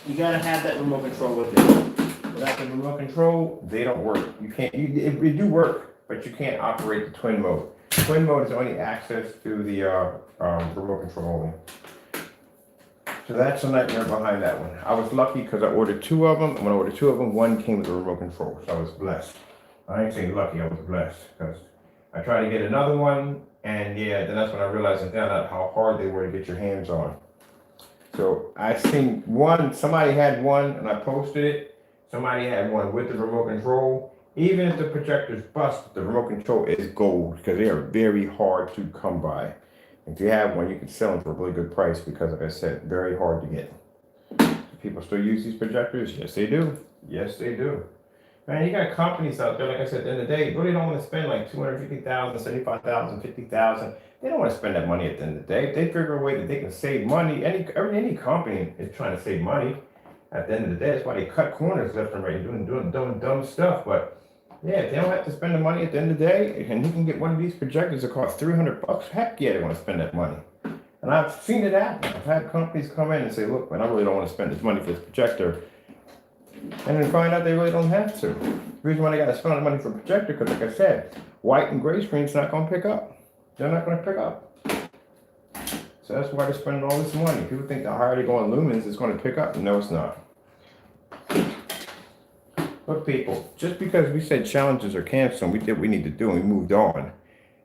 A: you gotta have that remote control with it. Without the remote control, they don't work. You can't. They do work, but you can't operate the twin mode. Twin mode is only access to the remote control only. So that's the nightmare behind that one. I was lucky because I ordered 2 of them, and when I ordered 2 of them, one came with a remote control, so I was blessed. I ain't saying lucky, I was blessed because I tried to get another one, and yeah, then that's when I realized and found out how hard they were to get your hands on. So I seen one, somebody had one and I posted it. Somebody had one with the remote control. Even if the projector's bust, the remote control is gold because they are very hard to come by. If you have one, you can sell them for a really good price because, like I said, very hard to get. Do people still use these projectors? Yes, they do. Yes, they do. Man, you got companies out there, like I said, at the end of the day, really don't want to spend like $250,000, $75,000, $50,000. They don't want to spend that money at the end of the day. If they figure a way that they can save money, any company is trying to save money at the end of the day. That's why they cut corners left and right, doing dumb stuff. But yeah, if they don't have to spend the money at the end of the day, and you can get one of these projectors that cost $300, heck yeah, they want to spend that money. And I've seen it happen. I've had companies come in and say, look, man, I really don't want to spend this money for this projector. And then find out they really don't have to. The reason why they got to spend the money for a projector, because like I said, white and gray screen's not going to pick up. They're not going to pick up. So that's why they're spending all this money. People think the higher they go on lumens, it's going to pick up. No, it's not. Look, people, just because we said challenges are canceled, we did what we need to do and we moved on,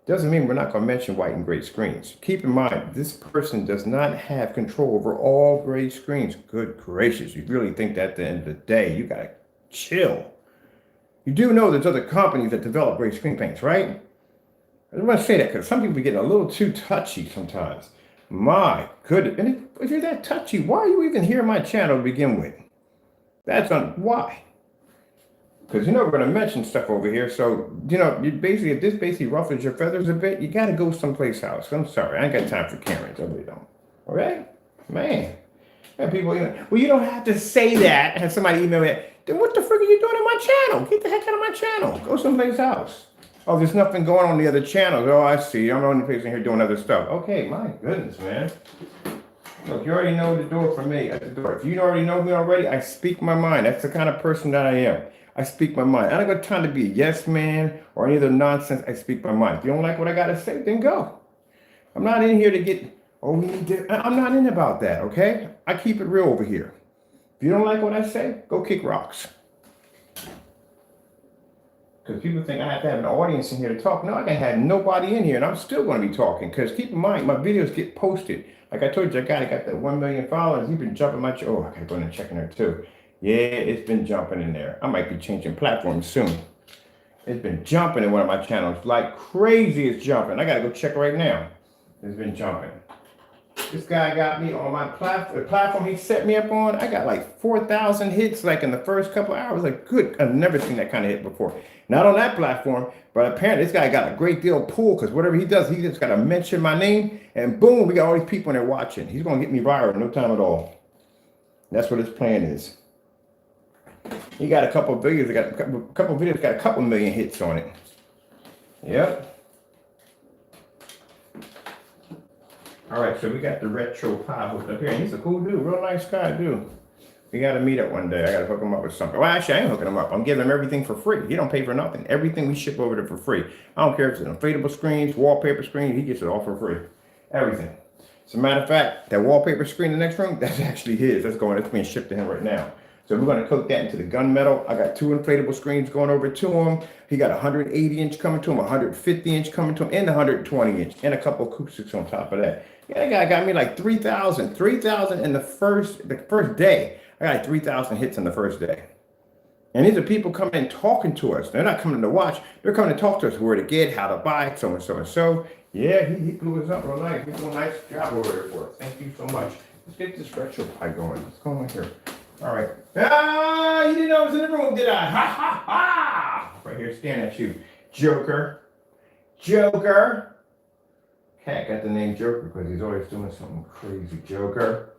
A: doesn't mean we're not going to mention white and gray screens. Keep in mind, this person does not have control over all gray screens. Good gracious, you really think that at the end of the day, you got to chill. You do know there's other companies that develop great screen paints, right? I just want to say that because some people get a little too touchy sometimes. My goodness. And if you're that touchy, why are you even here on my channel to begin with? That's why. Because we're going to mention stuff over here. So, if this basically ruffles your feathers a bit, you got to go someplace else. I'm sorry. I ain't got time for Karens. I really don't. All right? Man. And people, well, you don't have to say that. Have somebody email me, then what the frick are you doing on my channel? Get the heck out of my channel. Go someplace else. Oh, there's nothing going on the other channels. Oh, I see. I'm the only person here doing other stuff. Okay, my goodness, man. Look, you already know the door for me at the door. If you already know me already, I speak my mind. That's the kind of person that I am. I speak my mind. I don't got time to be a yes man or any other nonsense. I speak my mind. If you don't like what I got to say, then go. I'm not in here to get, I'm not in about that, okay? I keep it real over here. If you don't like what I say, go kick rocks. Because people think I have to have an audience in here to talk. No, I can have nobody in here, and I'm still going to be talking. Because keep in mind, my videos get posted. Like I told you, I got that 1 million followers. He's been jumping my... Oh, I got to go in and check in there too. Yeah, it's been jumping in there. I might be changing platforms soon. It's been jumping in one of my channels. Like crazy, it's jumping. I got to go check right now. It's been jumping. This guy got me on my platform he set me up on. I got like 4,000 hits like in the first couple of hours. Like, good. I've never seen that kind of hit before. Not on that platform, but apparently this guy got a great deal of pull because whatever he does, he just got to mention my name and boom, we got all these people in there watching. He's going to get me viral in no time at all. That's what his plan is. He got a couple of videos, got a couple million hits on it. Yep. All right, so we got the retro pie hooked up here. He's a cool dude, real nice guy, dude. We got to meet up one day. I got to hook him up with something. Well, actually, I ain't hooking him up. I'm giving him everything for free. He don't pay for nothing. Everything we ship over there for free. I don't care if it's inflatable screens, wallpaper screen. He gets it all for free. Everything. As a matter of fact, that wallpaper screen in the next room, that's actually his. That's being shipped to him right now. So we're going to coat that into the gunmetal. I got 2 inflatable screens going over to him. He got 180 inch coming to him, 150 inch coming to him, and 120 inch, and a couple of acoustics on top of that. Yeah, that guy got me like 3,000 in the first day. I got like 3,000 hits in the first day. And these are people coming and talking to us. They're not coming to watch. They're coming to talk to us where to get, how to buy, so and so and so. Yeah, he blew us up real nice. He's doing a nice job over there for us. Thank you so much. Let's get this retro pie going. What's going on here? All right. Ah, you didn't know I was in the room, did I? Ha, ha, ha. Right here, staring at you. Joker. Joker. Cat got the name Joker because he's always doing something crazy. Joker.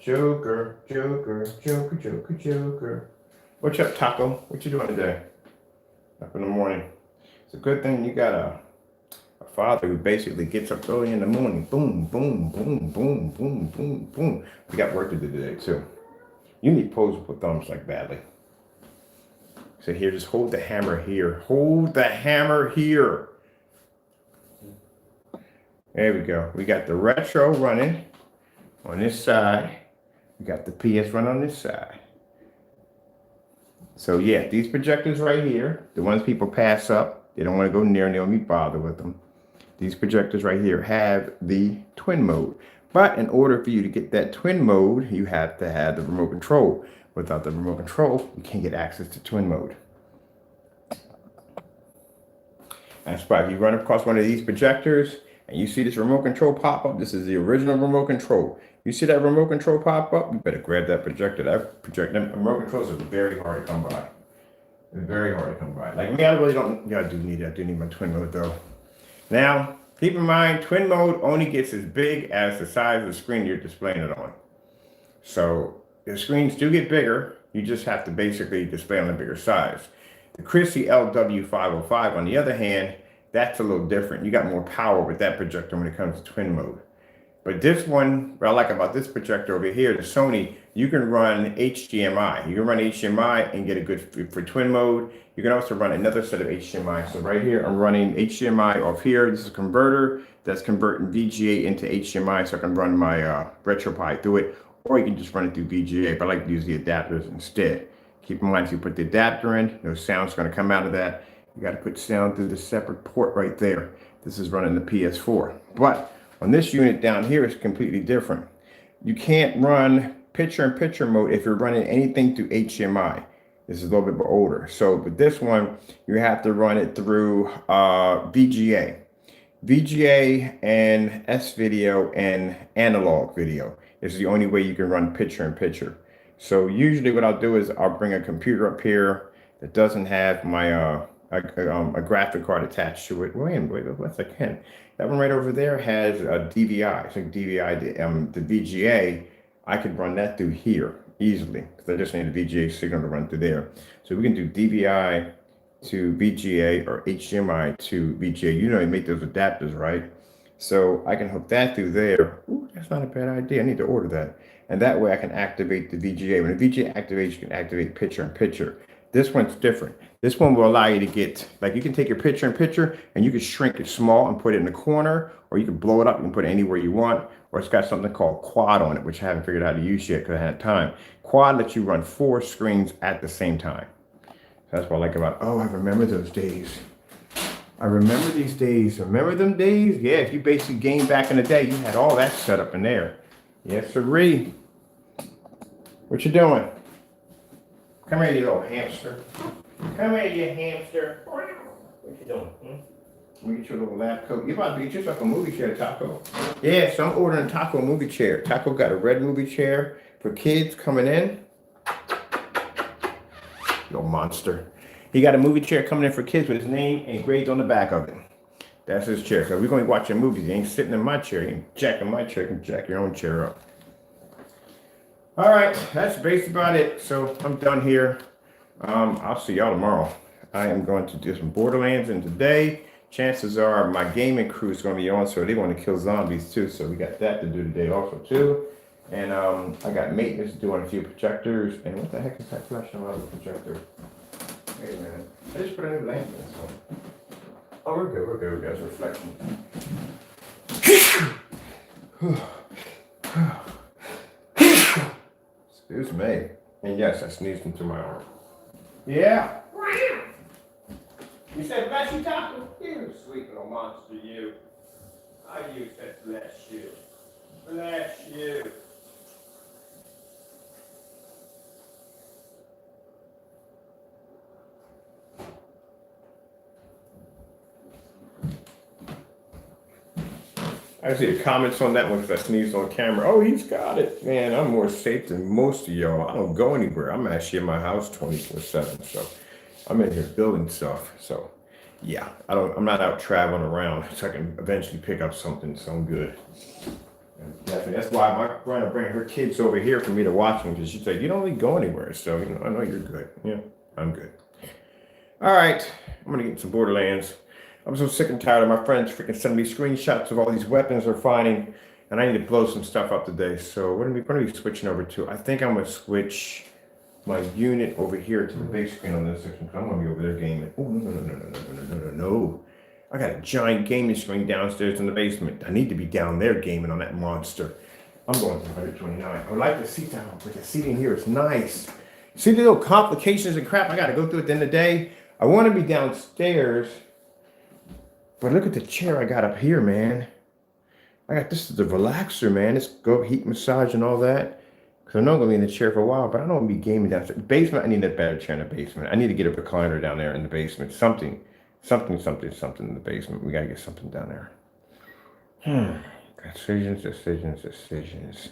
A: Joker, Joker, Joker, Joker, Joker. What's up, Taco? What you doing today? Up in the morning. It's a good thing you got a father who basically gets up early in the morning. Boom, boom, boom, boom, boom, boom, boom. We got work to do today, too. You need posable thumbs like badly. So here, just hold the hammer here. Hold the hammer here. There we go. We got the retro running on this side. We got the PS running on this side. So yeah, these projectors right here, the ones people pass up, they don't want to go near and they don't be bothered with them. These projectors right here have the twin mode. But in order for you to get that twin mode, you have to have the remote control. Without the remote control, you can't get access to twin mode. That's why if you run across one of these projectors and you see this remote control pop up, this is the original remote control. You see that remote control pop up, you better grab that projector. That projector, remote controls are very hard to come by. It's very hard to come by. Like me, I really don't, yeah, I do need my twin mode though. Now, keep in mind, twin mode only gets as big as the size of the screen you're displaying it on. So the screens do get bigger. You just have to basically display on a bigger size. The Chrissy LW505, on the other hand, that's a little different. You got more power with that projector when it comes to twin mode. But this one, what I like about this projector over here, the Sony, you can run HDMI. You can run HDMI and get a good, for twin mode. You can also run another set of HDMI. So right here, I'm running HDMI off here. This is a converter that's converting VGA into HDMI, so I can run my RetroPie through it. Or you can just run it through VGA, but I like to use the adapters instead. Keep in mind, if you put the adapter in, no sound's going to come out of that. You got to put sound through the separate port right there. This is running the PS4. But on this unit down here, it's completely different. You can't run picture-in-picture mode if you're running anything through HDMI. This is a little bit older. So, but this one, you have to run it through VGA. VGA and S video and analog video is the only way you can run picture in picture. So usually what I'll do is I'll bring a computer up here that doesn't have my a graphic card attached to it. Wait, what's that can? That one right over there has a DVI. So DVI, the VGA, I could run that through here easily because I just need a VGA signal to run through there. So we can do DVI to VGA or HDMI to VGA. You know, you make those adapters, right? So I can hook that through there. Ooh, that's not a bad idea. I need to order that. And that way I can activate the VGA. When the VGA activates, you can activate picture in picture. This one's different. This one will allow you to get, like you can take your picture in picture and you can shrink it small and put it in the corner, or you can blow it up and put it anywhere you want, or it's got something called quad on it, which I haven't figured out how to use yet because I had time. Quad lets you run 4 screens at the same time. That's what I like about, oh, I remember those days. I remember these days. Remember them days? Yeah, if you basically game back in the day, you had all that set up in there. Yes, sirree. What you doing? Come here, you little hamster. Come here, you hamster. What you doing? Let me get your little lab coat. You're about to get yourself a movie chair, Taco. Yeah, so I'm ordering Taco a movie chair. Taco got a red movie chair for kids coming in. Little monster. He got a movie chair coming in for kids with his name engraved on the back of it. That's his chair. So we're going to be watching movies. He ain't sitting in my chair. He ain't jacking my chair. You can jack your own chair up. All right. That's basically about it. So I'm done here. I'll see y'all tomorrow. I am going to do some Borderlands, and today, chances are my gaming crew is going to be on, so they want to kill zombies too. So we got that to do today also too. And I got maintenance doing a few projectors. And what the heck is that flashing around the projector? Wait a minute. I just put a new lamp in this one. Oh, we're good. We're good. That's reflection. Excuse me. And yes, I sneezed into my arm. Yeah. You said bless you, Taco? You sweet little monster, you. I use that bless you. Bless you. I see the comments on that one because I sneezed on camera. Oh, he's got it. Man, I'm more safe than most of y'all. I don't go anywhere. I'm actually in my house 24/7. So I'm in here building stuff. So yeah, I'm not out traveling around. So I can eventually pick up something. So I'm good. And definitely, that's why my friend bring her kids over here for me to watch them, because she's like, you don't really go anywhere. So, I know you're good. Yeah, I'm good. All right, I'm going to get some Borderlands. I'm so sick and tired of my friends freaking sending me screenshots of all these weapons they're finding, and I need to blow some stuff up today. So what are we switching over to? I think I'm going to switch my unit over here to the big screen on this section, because I'm going to be over there gaming. Oh, no. I got a giant gaming screen downstairs in the basement. I need to be down there gaming on that monster. I'm going to 129. I would like the seat down, but the seating here is nice. See the little complications and crap I got to go through at the end of the day? I want to be downstairs, but look at the chair I got up here, man. This is the relaxer, man. It's go heat massage and all that. Because I know I'm going to be in the chair for a while, but I don't want to be gaming downstairs. Basement, I need a better chair in the basement. I need to get a recliner down there in the basement. Something in the basement. We got to get something down there. Decisions.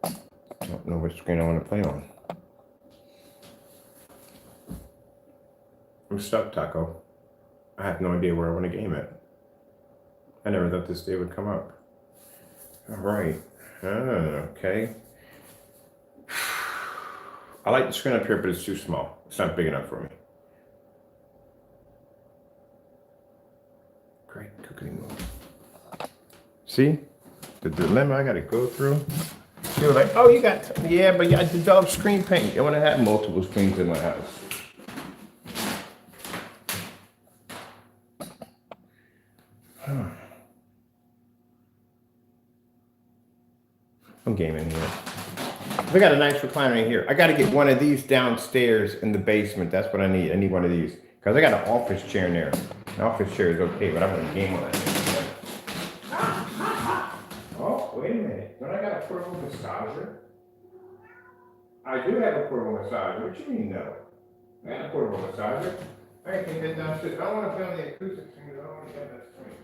A: I don't know which screen I want to play on. I'm stuck, Taco. I have no idea where I want to game at. I never thought this day would come up. All right. Okay. I like the screen up here, but it's too small. It's not big enough for me. Great cooking mode. See? The dilemma I got to go through. You're like, oh, you got, yeah, but I developed screen paint. I want to have multiple screens in my house. I'm gaming here. We got a nice recliner in here. I got to get one of these downstairs in the basement. That's what I need. I need one of these. Because I got an office chair in there. An office chair is okay, but I'm going to game on that thing. Oh, wait a minute. Don't I got a portable massager? I do have a portable massager. What you mean no? I got a portable massager. I can take that downstairs. I don't want to film the acoustic thing. I don't want to have that screen.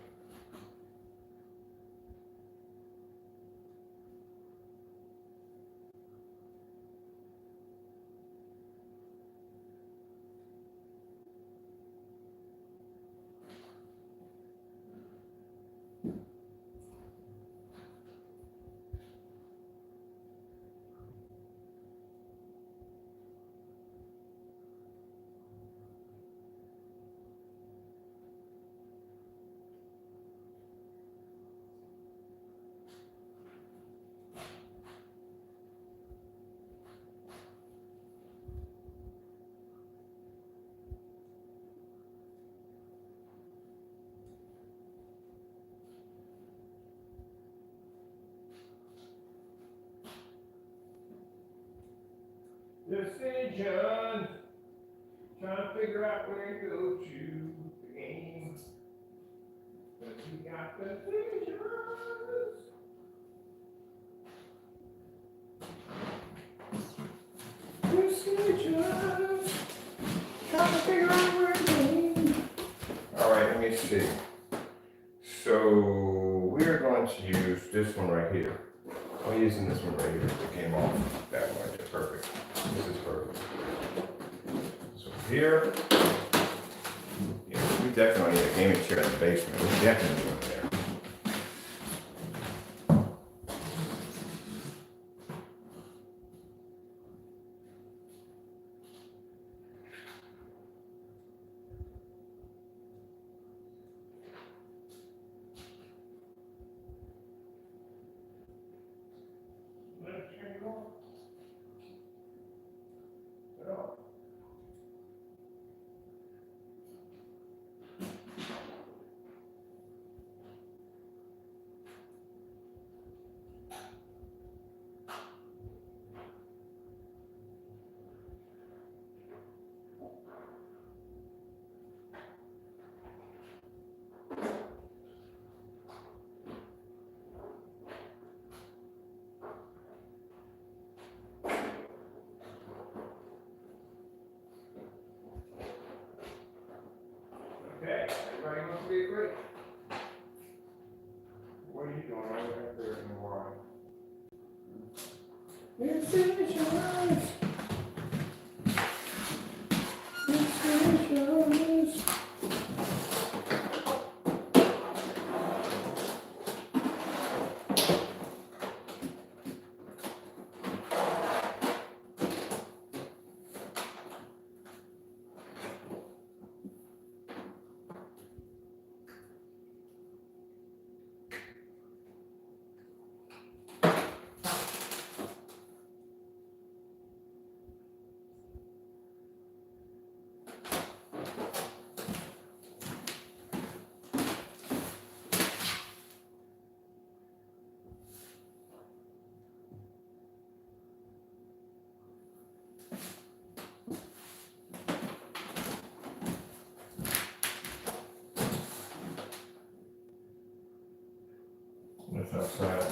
A: Decisions. Trying to figure out where to go to the game. But we got decisions. Decisions. Trying to figure out where to go. All right, let me see. So we're going to use this one right here. I'm using this one right here. It came off that one. It's perfect. This is perfect. So here, yeah, we definitely need a gaming chair in the basement. We definitely need one there. Okay, everybody wants to be great. What are you doing right there in the water? Decisions. Decisions. That's outside.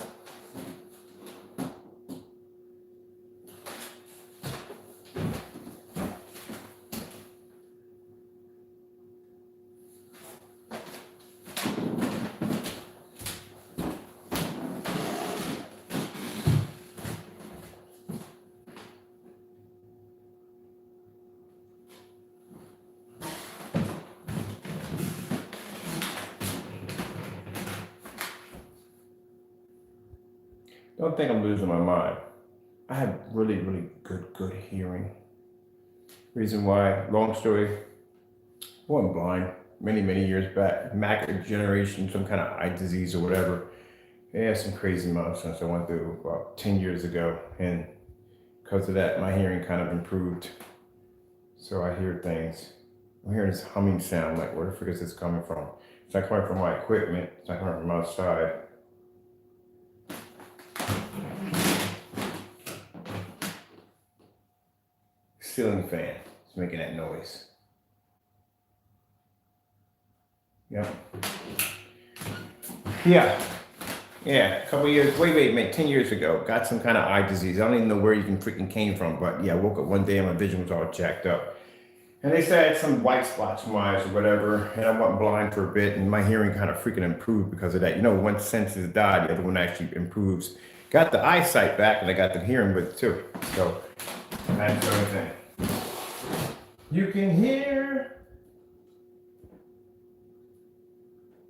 A: Don't think I'm losing my mind. I have really, really good hearing. Reason why, long story, I wasn't blind many years back. Macular degeneration, some kind of eye disease or whatever. Yeah, some crazy nonsense I went through about 10 years ago. And because of that, my hearing kind of improved. So I hear things. I'm hearing this humming sound, like where the frick is this coming from? It's not coming from my equipment, it's not coming from outside. Ceiling fan is making that noise. Yep. Yeah. Yeah, a couple years, wait, man, 10 years ago, got some kind of eye disease. I don't even know where you can freaking came from, but yeah, I woke up one day and my vision was all jacked up. And they said I had some white spots in my eyes or whatever, and I went blind for a bit, and my hearing kind of freaking improved because of that. You know, one sense is died, the other one actually improves. Got the eyesight back, and I got the hearing with it too. So that's everything. You can hear.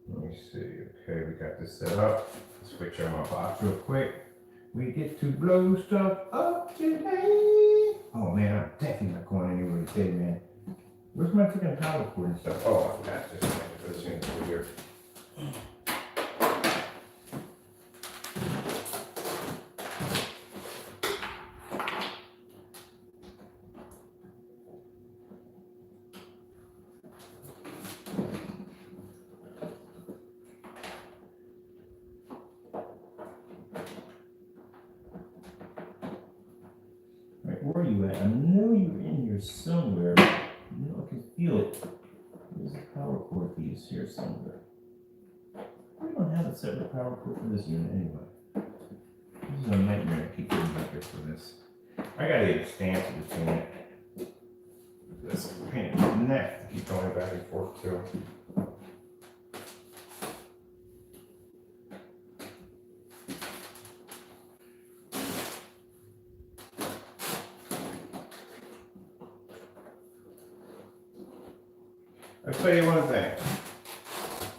A: Let me see. Okay, we got this set up. Switch on my box real quick. We get to blow stuff up today. Oh man, I'm definitely not going anywhere today, man. Where's my freaking power cord and stuff? Oh, I forgot this thing. This thing's over here. Right, where are you at? I know you're in here somewhere. You know, I can feel it. There's a power cord piece here somewhere. I don't have a separate power cord for this unit anyway. This is a nightmare to keep getting back here for this. I gotta get a stand for this unit. This pain in the neck to keep going back and forth too. I'll tell you one thing.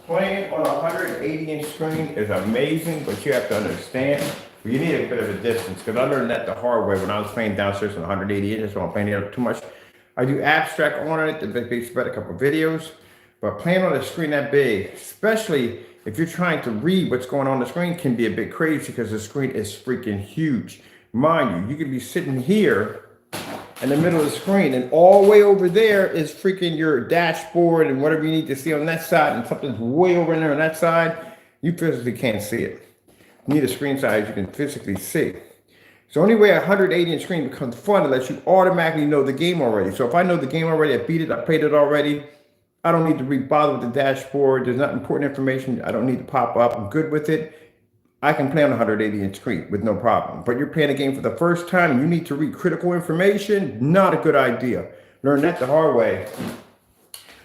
A: Playing on a 180-inch screen is amazing, but you have to understand, you need a bit of a distance, because I learned that the hard way when I was playing downstairs on 180 inches, so I'm playing it too much. I do abstract on it, the big spread a couple of videos, but playing on a screen that big, especially if you're trying to read what's going on the screen, can be a bit crazy because the screen is freaking huge. Mind you, you could be sitting here in the middle of the screen, and all the way over there is freaking your dashboard and whatever you need to see on that side, and something's way over there on that side, you physically can't see it. You need a screen size you can physically see. So only way a 180-inch screen becomes fun unless you automatically know the game already. So if I know the game already, I beat it, I played it already, I don't need to bother with the dashboard, there's not important information, I don't need to pop up, I'm good with it. I can play on a 180-inch screen with no problem. But you're playing a game for the first time and you need to read critical information, not a good idea. Learn that the hard way.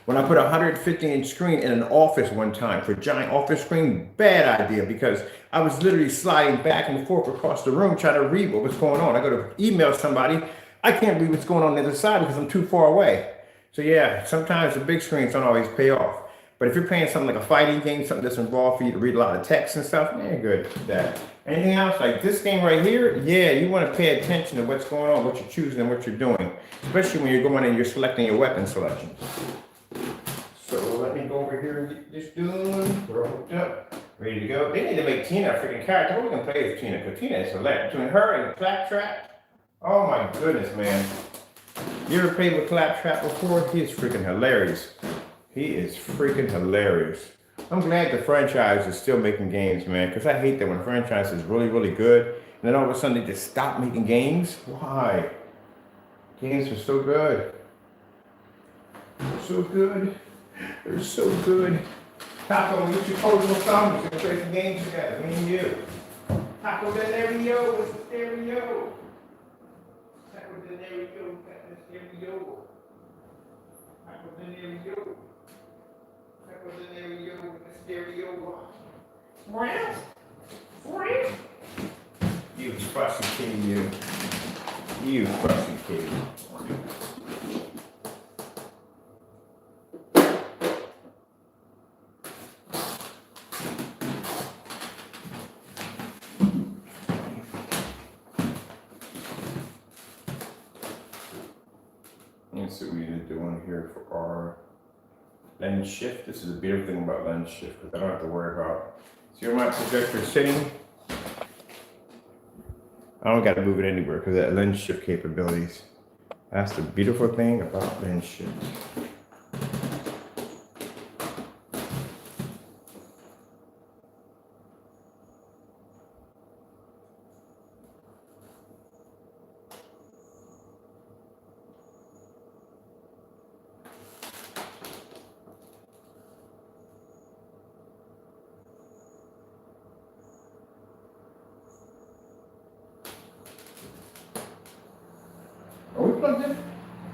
A: When I put a 150-inch screen in an office one time for a giant office screen, bad idea, because I was literally sliding back and forth across the room trying to read what was going on. I go to email somebody, I can't read what's going on the other side because I'm too far away. So yeah, sometimes the big screens don't always pay off. But if you're playing something like a fighting game, something that's involved for you to read a lot of text and stuff, yeah, good with that. Anything else like this game right here? Yeah, you want to pay attention to what's going on, what you're choosing, and what you're doing, especially when you're going and you're selecting your weapon selection. So let me go over here and get this done. We're hooked up, ready to go. They need to make Tina a freaking character. What we can play as Tina? Because Tina is hilarious. Between her and Claptrap, oh my goodness, man. You ever played with Claptrap before? He is freaking hilarious. He is freaking hilarious. I'm glad the franchise is still making games, man, because I hate that when a franchise is really, really good, and then all of a sudden they just stop making games. Why? Games are so good. They're so good. They're so good. Taco, we get your posable thumbs and play some games together, me and you. Taco de Nereo with the stereo. Taco de Nereo got the stereo. Taco de Nereo. You fussy kitty, you. You fussy kitty. Let's see what we need to do on here for our lens shift. This is a beautiful thing about lens shift because I don't have to worry about. See where my projector is sitting? I don't got to move it anywhere because that lens shift capabilities. That's the beautiful thing about lens shift. plugged in?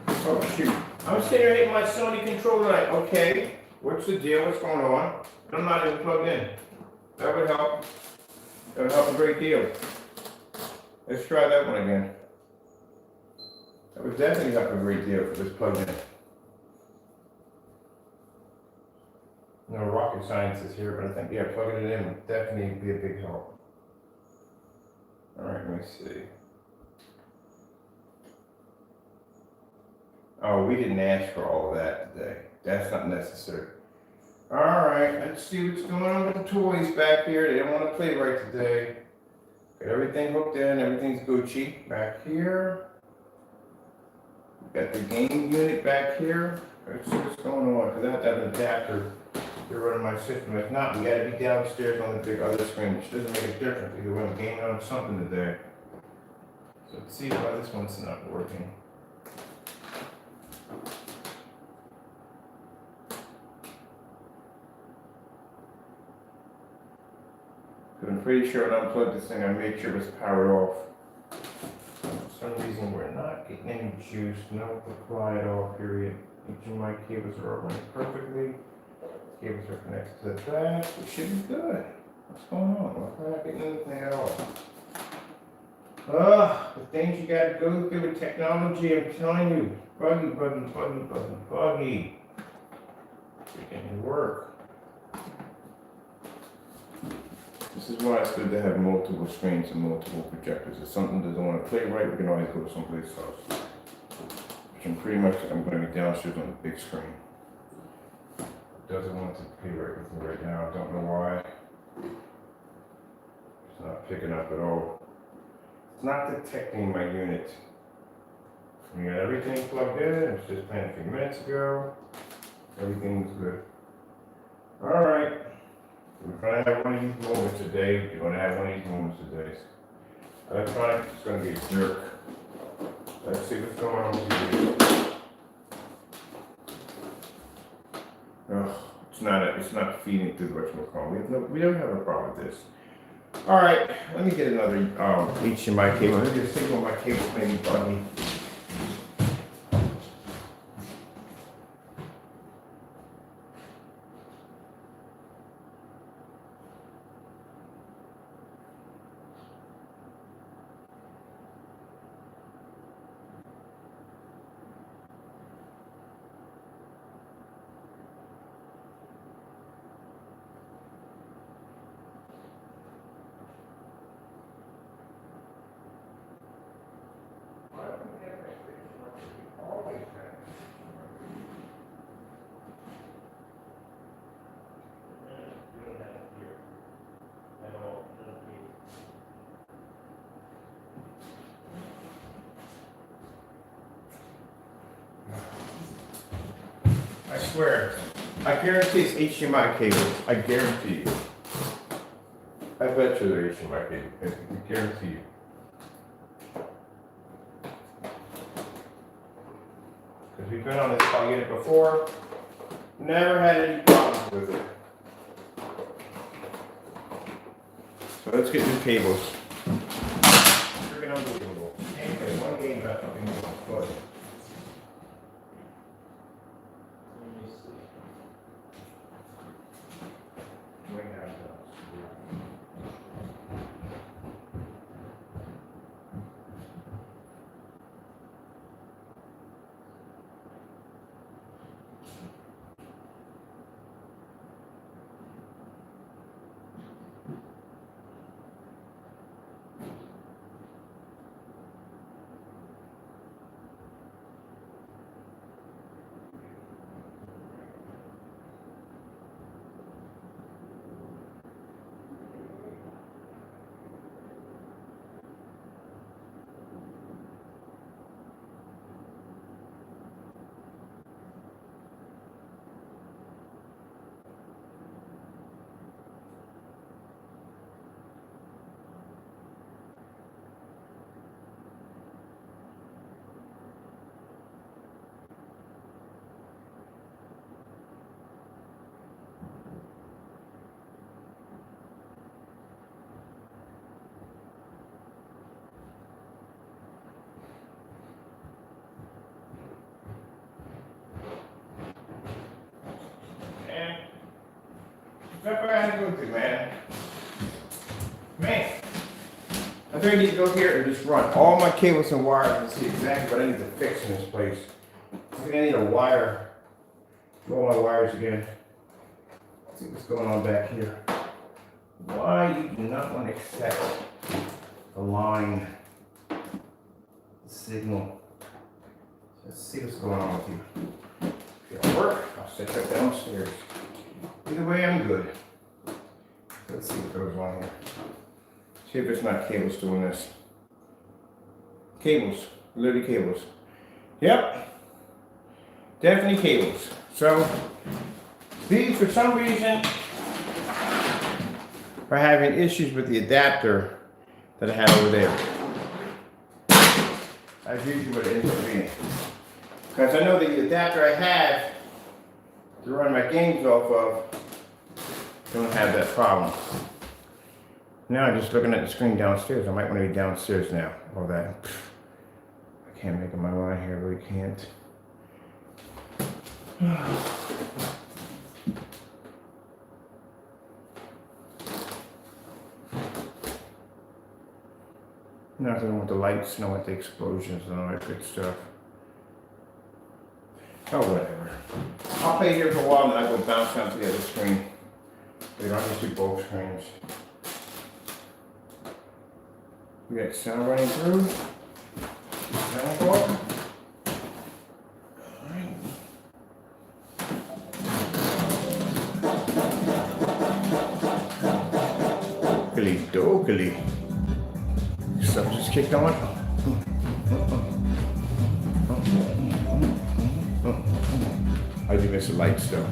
A: Oh shoot. I'm sitting here hitting my Sony controller like, okay, what's the deal? What's going on? I'm not even plugged in. That would help. That would help a great deal. Let's try that one again. That would definitely help a great deal if it was plugged in. No rocket science is here, but I think, yeah, plugging it in would definitely be a big help. Alright, let me see. Oh, we didn't ask for all of that today. That's not necessary. Alright, let's see what's going on with the toys back here. They don't want to play right today. Got everything hooked in, everything's Gucci. Back here. Got the game unit back here. Let's see what's going on, because I have to have an adapter to run my system. If not, we gotta be downstairs on the big other screen, which doesn't make a difference. Either way, I'm gaming on something today. So let's see why this one's not working. I'm pretty sure when I unplugged this thing, I made sure it was powered off. For some reason, we're not getting any juice, no supply at all, period. Each of my cables are all running perfectly. Cables are connected to that. We should be good. What's going on? We're not getting anything at all. The things you gotta go through with technology, I'm telling you. Buggy. It didn't work. This is why it's good to have multiple screens and multiple projectors. If something doesn't want to play right, we can always go someplace else. Which I'm going to be downstairs on the big screen. It doesn't want to play right with me right now. I don't know why. It's not picking up at all. It's not detecting my unit. We got everything plugged in. It was just playing a few minutes ago. Everything's good. Alright. We're going to have one of these moments today. We're going to have one of these moments today. Electronics is going to be a jerk. Let's see what's going on with you. It's not feeding through whatchamacallit. We don't have a problem with this. Alright, let me get another HDMI cable. Let me just signal my cable maybe buggy. I swear, I guarantee it's HDMI cables. I guarantee you. I bet you they're HDMI cables. I guarantee you. Because we've been on this unit before, never had any problems with it. So let's get new cables. Freaking unbelievable. Anyway, one game about fucking good. Stuff I had to go through, man. Man. I think I need to go here and just run all my cables and wires and see exactly what I need to fix in this place. I think I need a wire. Do all my wires again. Let's see what's going on back here. Why you do not want to accept the line signal. Let's see what's going on with you. If it'll work, I'll set that downstairs. Either way, I'm good. Let's see what goes on here. See if it's not cables doing this. Cables, literally cables. Yep, definitely cables. So these, for some reason, are having issues with the adapter that I had over there. That's usually what it ends up being. Because I know the adapter I have to run my games off of don't have that problem. Now I'm just looking at the screen downstairs. I might want to be downstairs now. All that. I can't make up my mind here. I really can't. Now I don't want the lights, I don't want the explosions and all that good stuff. Oh, whatever. I'll play here for a while and then I'll go bounce down to the other screen. We don't have to do both screens. We got sound running through. Sound bar. Alright. Okily dokily. Stuff just kicked on. I do miss the lights though.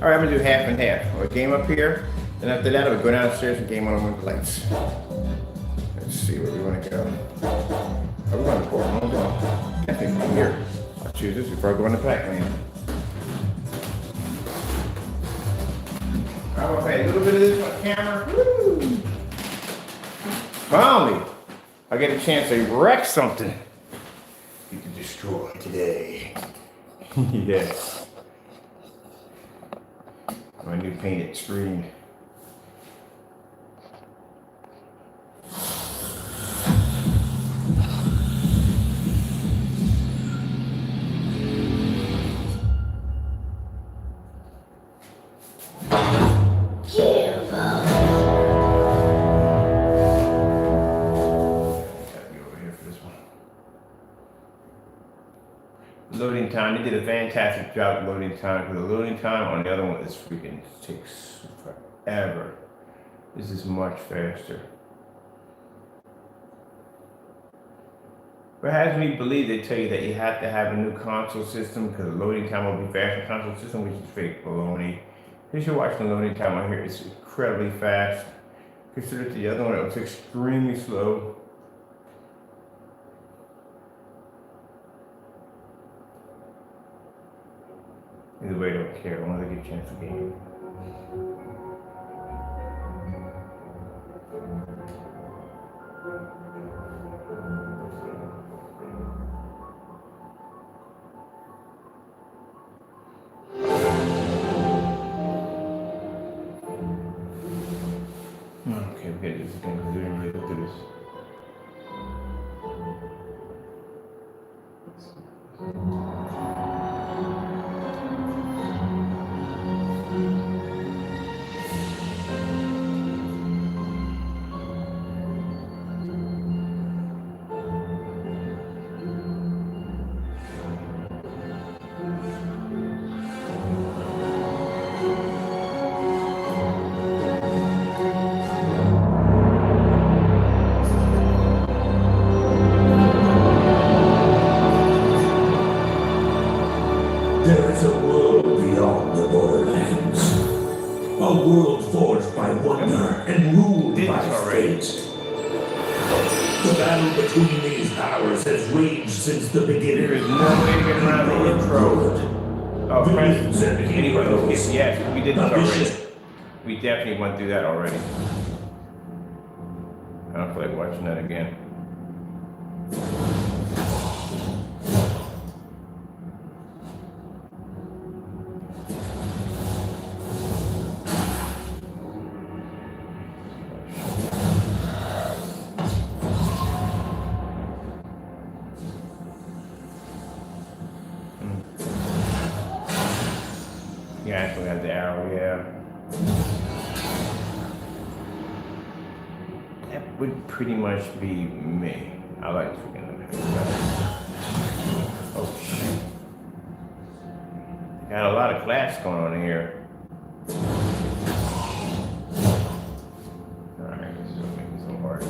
A: Alright, I'm gonna do half and half. I'll game up here, then after that I'll go downstairs and game on with the lights. Let's see where we want to go. Are we going to Portland? I think from here. I'll choose this before I go in the back lane. I'm going to play a little bit of this on camera. Woo! Finally, I get a chance to wreck something you can destroy today. Yes. My new painted screen. Loading time, they did a fantastic job of loading time, because the loading time on the other one is freaking takes forever. This is much faster. But it has me believe they tell you that you have to have a new console system because the loading time will be faster than console system, which is fake baloney. As you're watching the loading time on here, it's incredibly fast. Consider the other one, it was extremely slow. Either way, I don't care. I want to get a chance to game. Okay, we gotta do this again because we didn't really go through this.
B: There is a world beyond the borderlands. A world forged by wonder and ruled by fate. The battle between these powers has raged since the beginning.
A: There is no way to get around the intro. Oh, friends, anyway, yes, we did this already. We definitely went through that already. I don't feel like watching that again. Has the arrow, yeah. That would pretty much be me. I like freaking oh shit. Got a lot of class going on here. Alright, this is gonna make it so hard.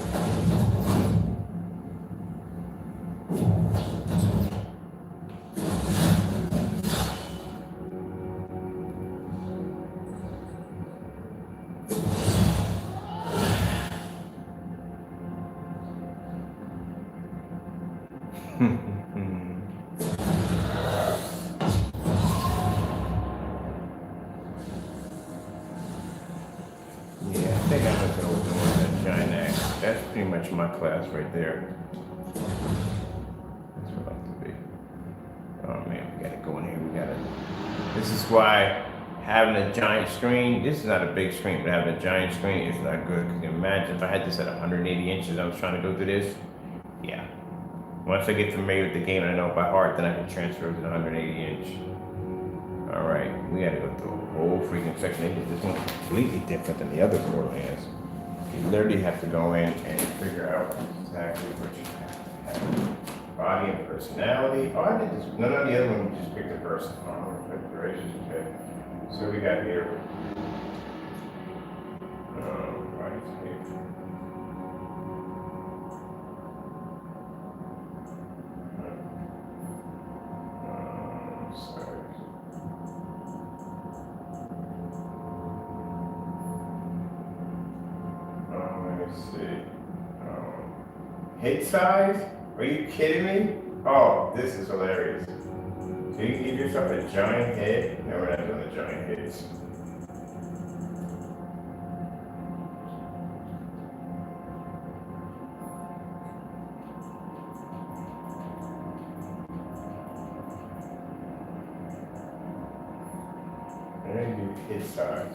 A: Yeah, I think I'm just gonna do that giant axe. That's pretty much my class right there. That's what I like to be. Oh man, we gotta go in here. This is why having a giant screen, this is not a big screen, but having a giant screen is not good. Because imagine if I had this at 180 inches, I was trying to go through this. Yeah. Once I get familiar with the game and I know it by heart, then I can transfer to the 180 inch. Alright, we gotta go through a whole freaking section. This one's completely different than the other Borderlands. You literally have to go in and figure out exactly what you have. Body and personality. Oh, I did this. No, the other one, we just picked a person. Oh, gracious, okay. So we got here. Right here. Sorry. Let me see. Head size? Are you kidding me? Oh, this is hilarious. So you can give yourself a giant head? No, we're not doing the giant heads. And then do head size.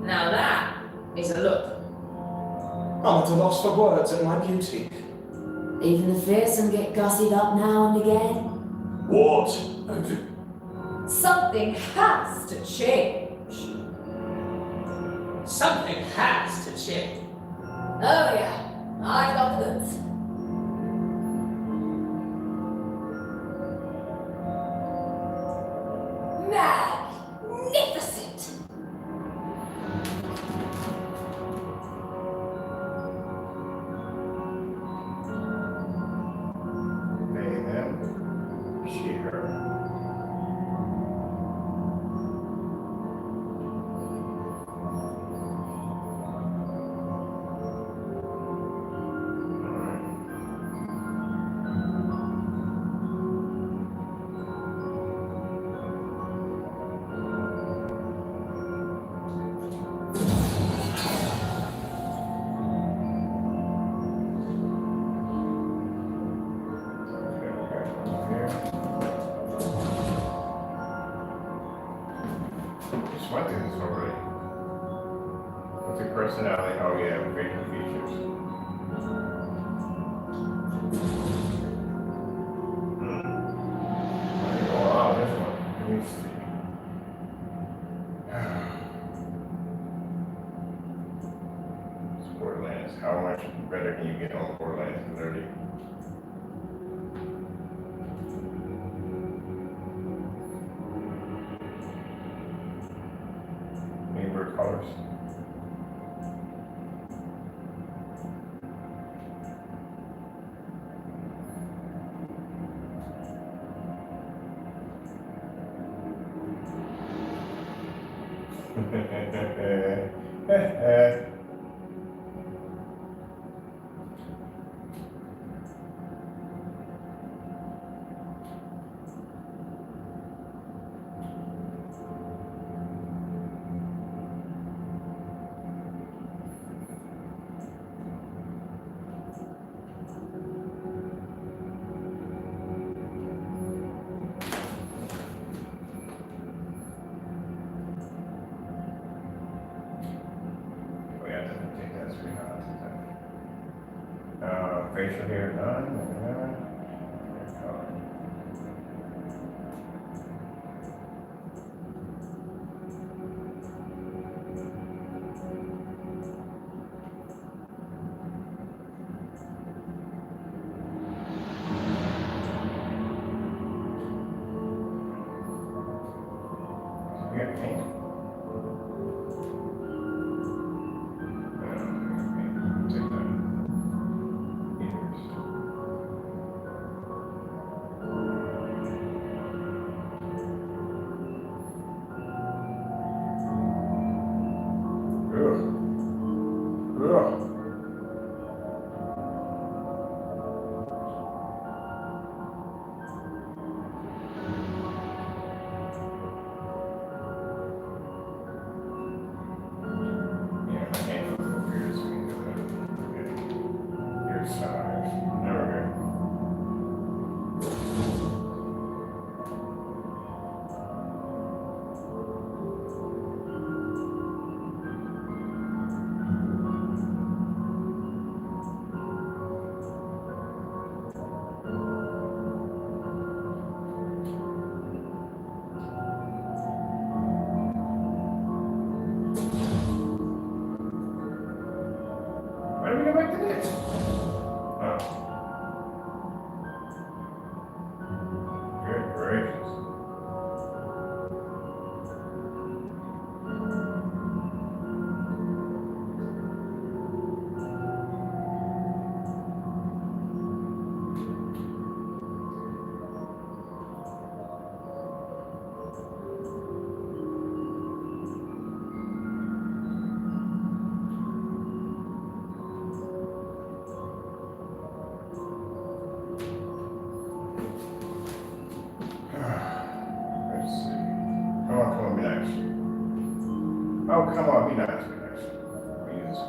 C: Now that is a look.
D: I'm at a loss for words at my beauty.
E: Even the fearsome get gussied up now and again.
B: What?
E: Something has to change.
C: Something has to change.
E: Oh yeah, I got the goods. Magnificent!
A: They them. She, her. Just went through this already. What's your personality? Oh yeah, facial features. Oh wow, this one. Let me see. It's Borderlands. How much better can you get on Borderlands than 30? Neighbor colors. facial hair done. We got pink. Take that. Ears. Ugh. Ugh. Yeah, my hand for ears. Okay. Ear size. There we go. Why do we go back to this? Oh. Good gracious. Let's see. Come on, be nice. Oh, come on, be nice, be nice. Please.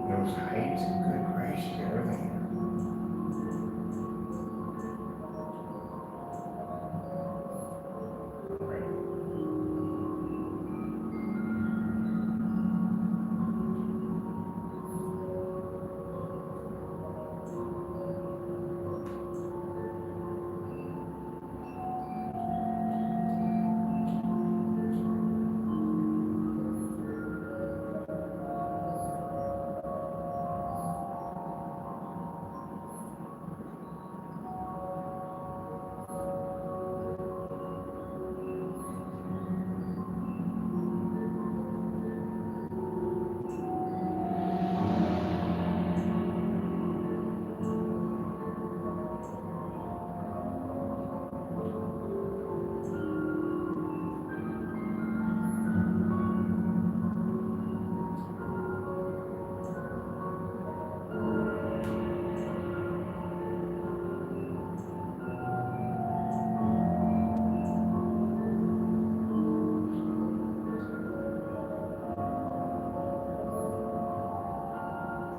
A: Nose height, good gracious, everything. Right.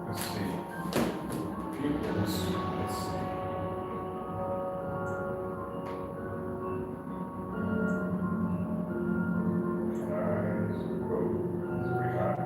A: Let's see. Pupils. Let's see. Eyes. Oh, that's pretty hot.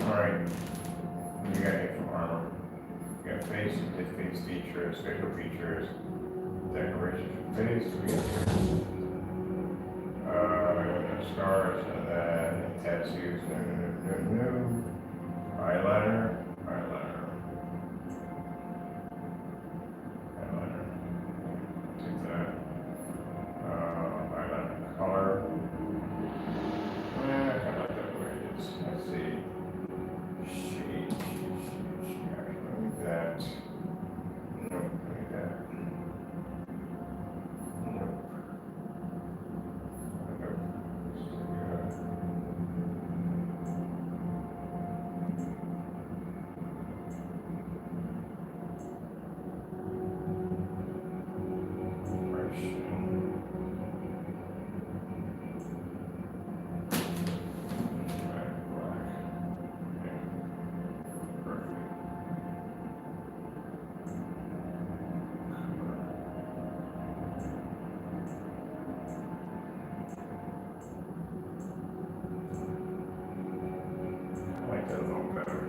A: Alright, what do you got here from Arnold? You got face features, facial features, decoration for face, we got scars, and then tattoos, no. eyeliner, eyeliner, eyeliner. Take that. Eyeliner color. I kind of like that the way it is. Let's see. Shade. Actually, like that. Nope, like that. Nope. Nope. I like that a little better.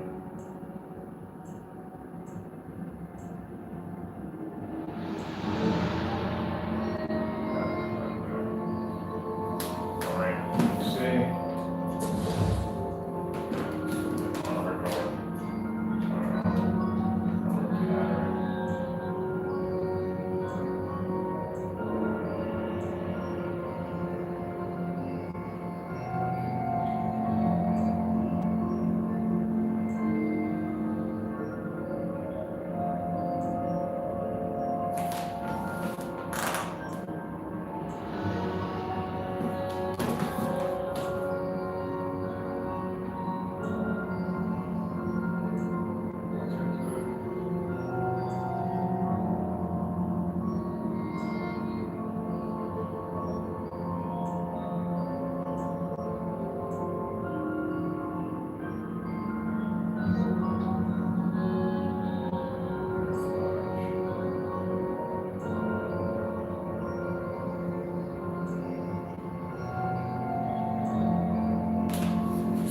A: All right, let's see. Color, color.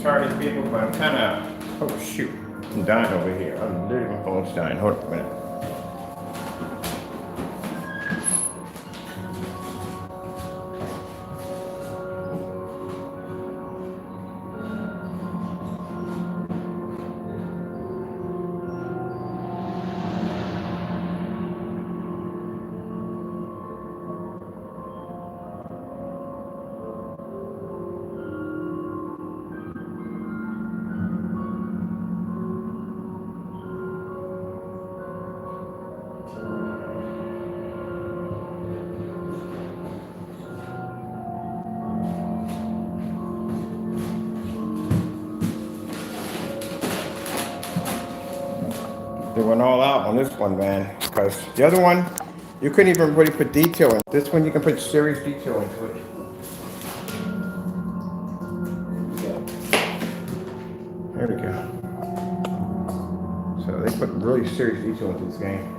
A: Sorry, people, but I'm kind of, oh shoot, I'm dying over here. I'm literally, my phone's dying. Hold on a minute. They went all out on this one, man. Because the other one, you couldn't even really put detail in. This one, you can put serious detail into it. There we go. So they put really serious detail into this game.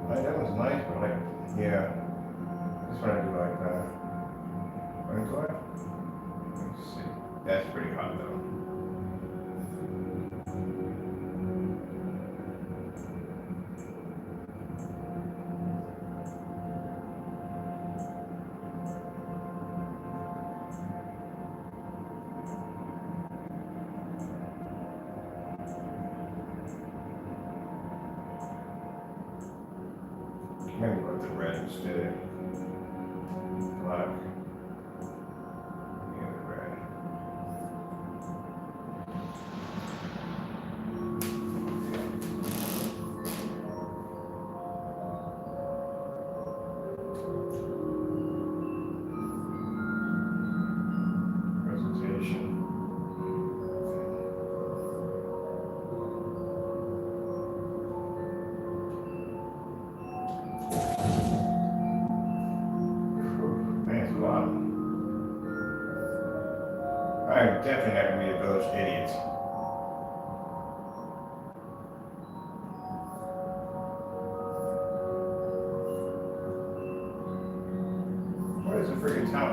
A: That was nice, but like, yeah. This one I do like that. What? Let's see. That's pretty hot though. red instead. Black. Yeah, red. Presentation. Man, it's a lot. I'm definitely not gonna be a village idiot. What is the freaking top?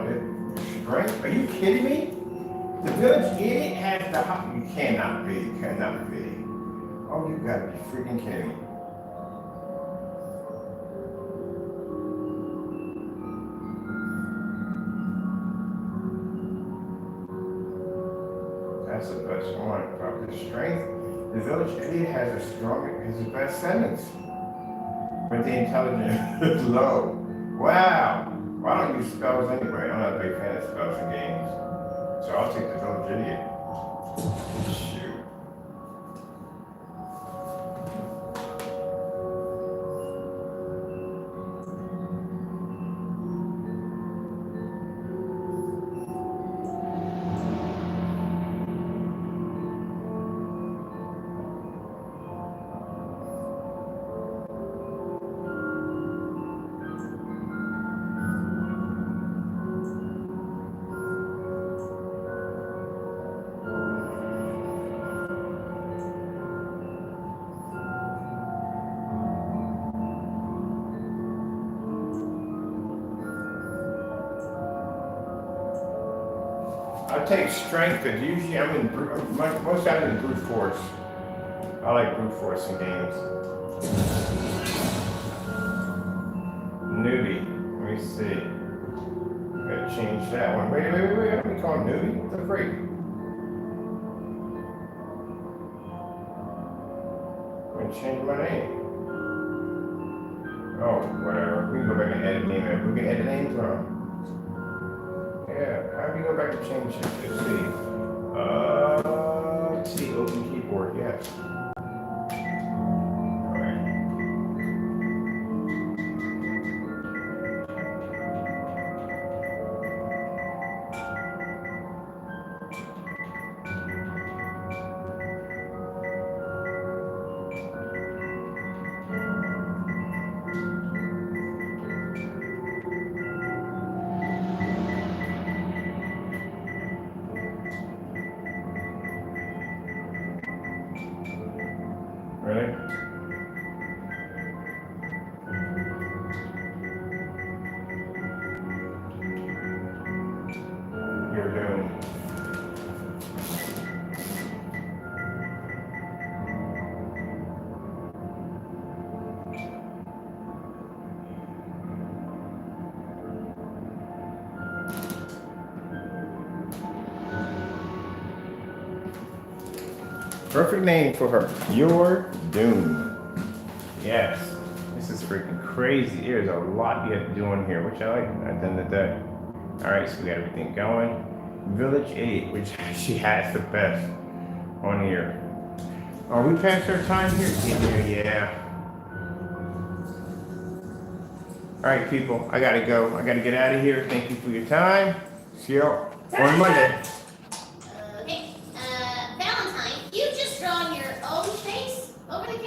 A: Strength? Are you kidding me? The village idiot has the hot. You cannot be. You cannot be. Oh, you gotta be freaking kidding me. That's the best one. About the strength. The village idiot has the best sentence. But the intelligence is low. Wow. Well, I don't use spells anyway. I'm not a big fan of spells in games. So I'll take the village idiot. Shoot. I take strength because usually I'm in most times in brute force. I like brute force in games. Newbie. Let me see. I'm gonna change that one. Wait. Let me call him newbie. What the freak? I'm gonna change my name. Oh, whatever. We can go back and edit name. We can edit names wrong. Yeah, how do you go back and change it? Let's see. Open keyboard, yes. Alright. Ready? You're doomed. Perfect name for her. You're doomed. Yes. This is freaking crazy. There's a lot you have to do in here, which I like at the end of the day. Alright, so we got everything going. Village 8, which she has the best on here. Are we past our time here? Yeah. Alright, people. I gotta go. I gotta get out of here. Thank you for your time. See you on Monday.
F: Okay, Valentine, you just drawn your own face over the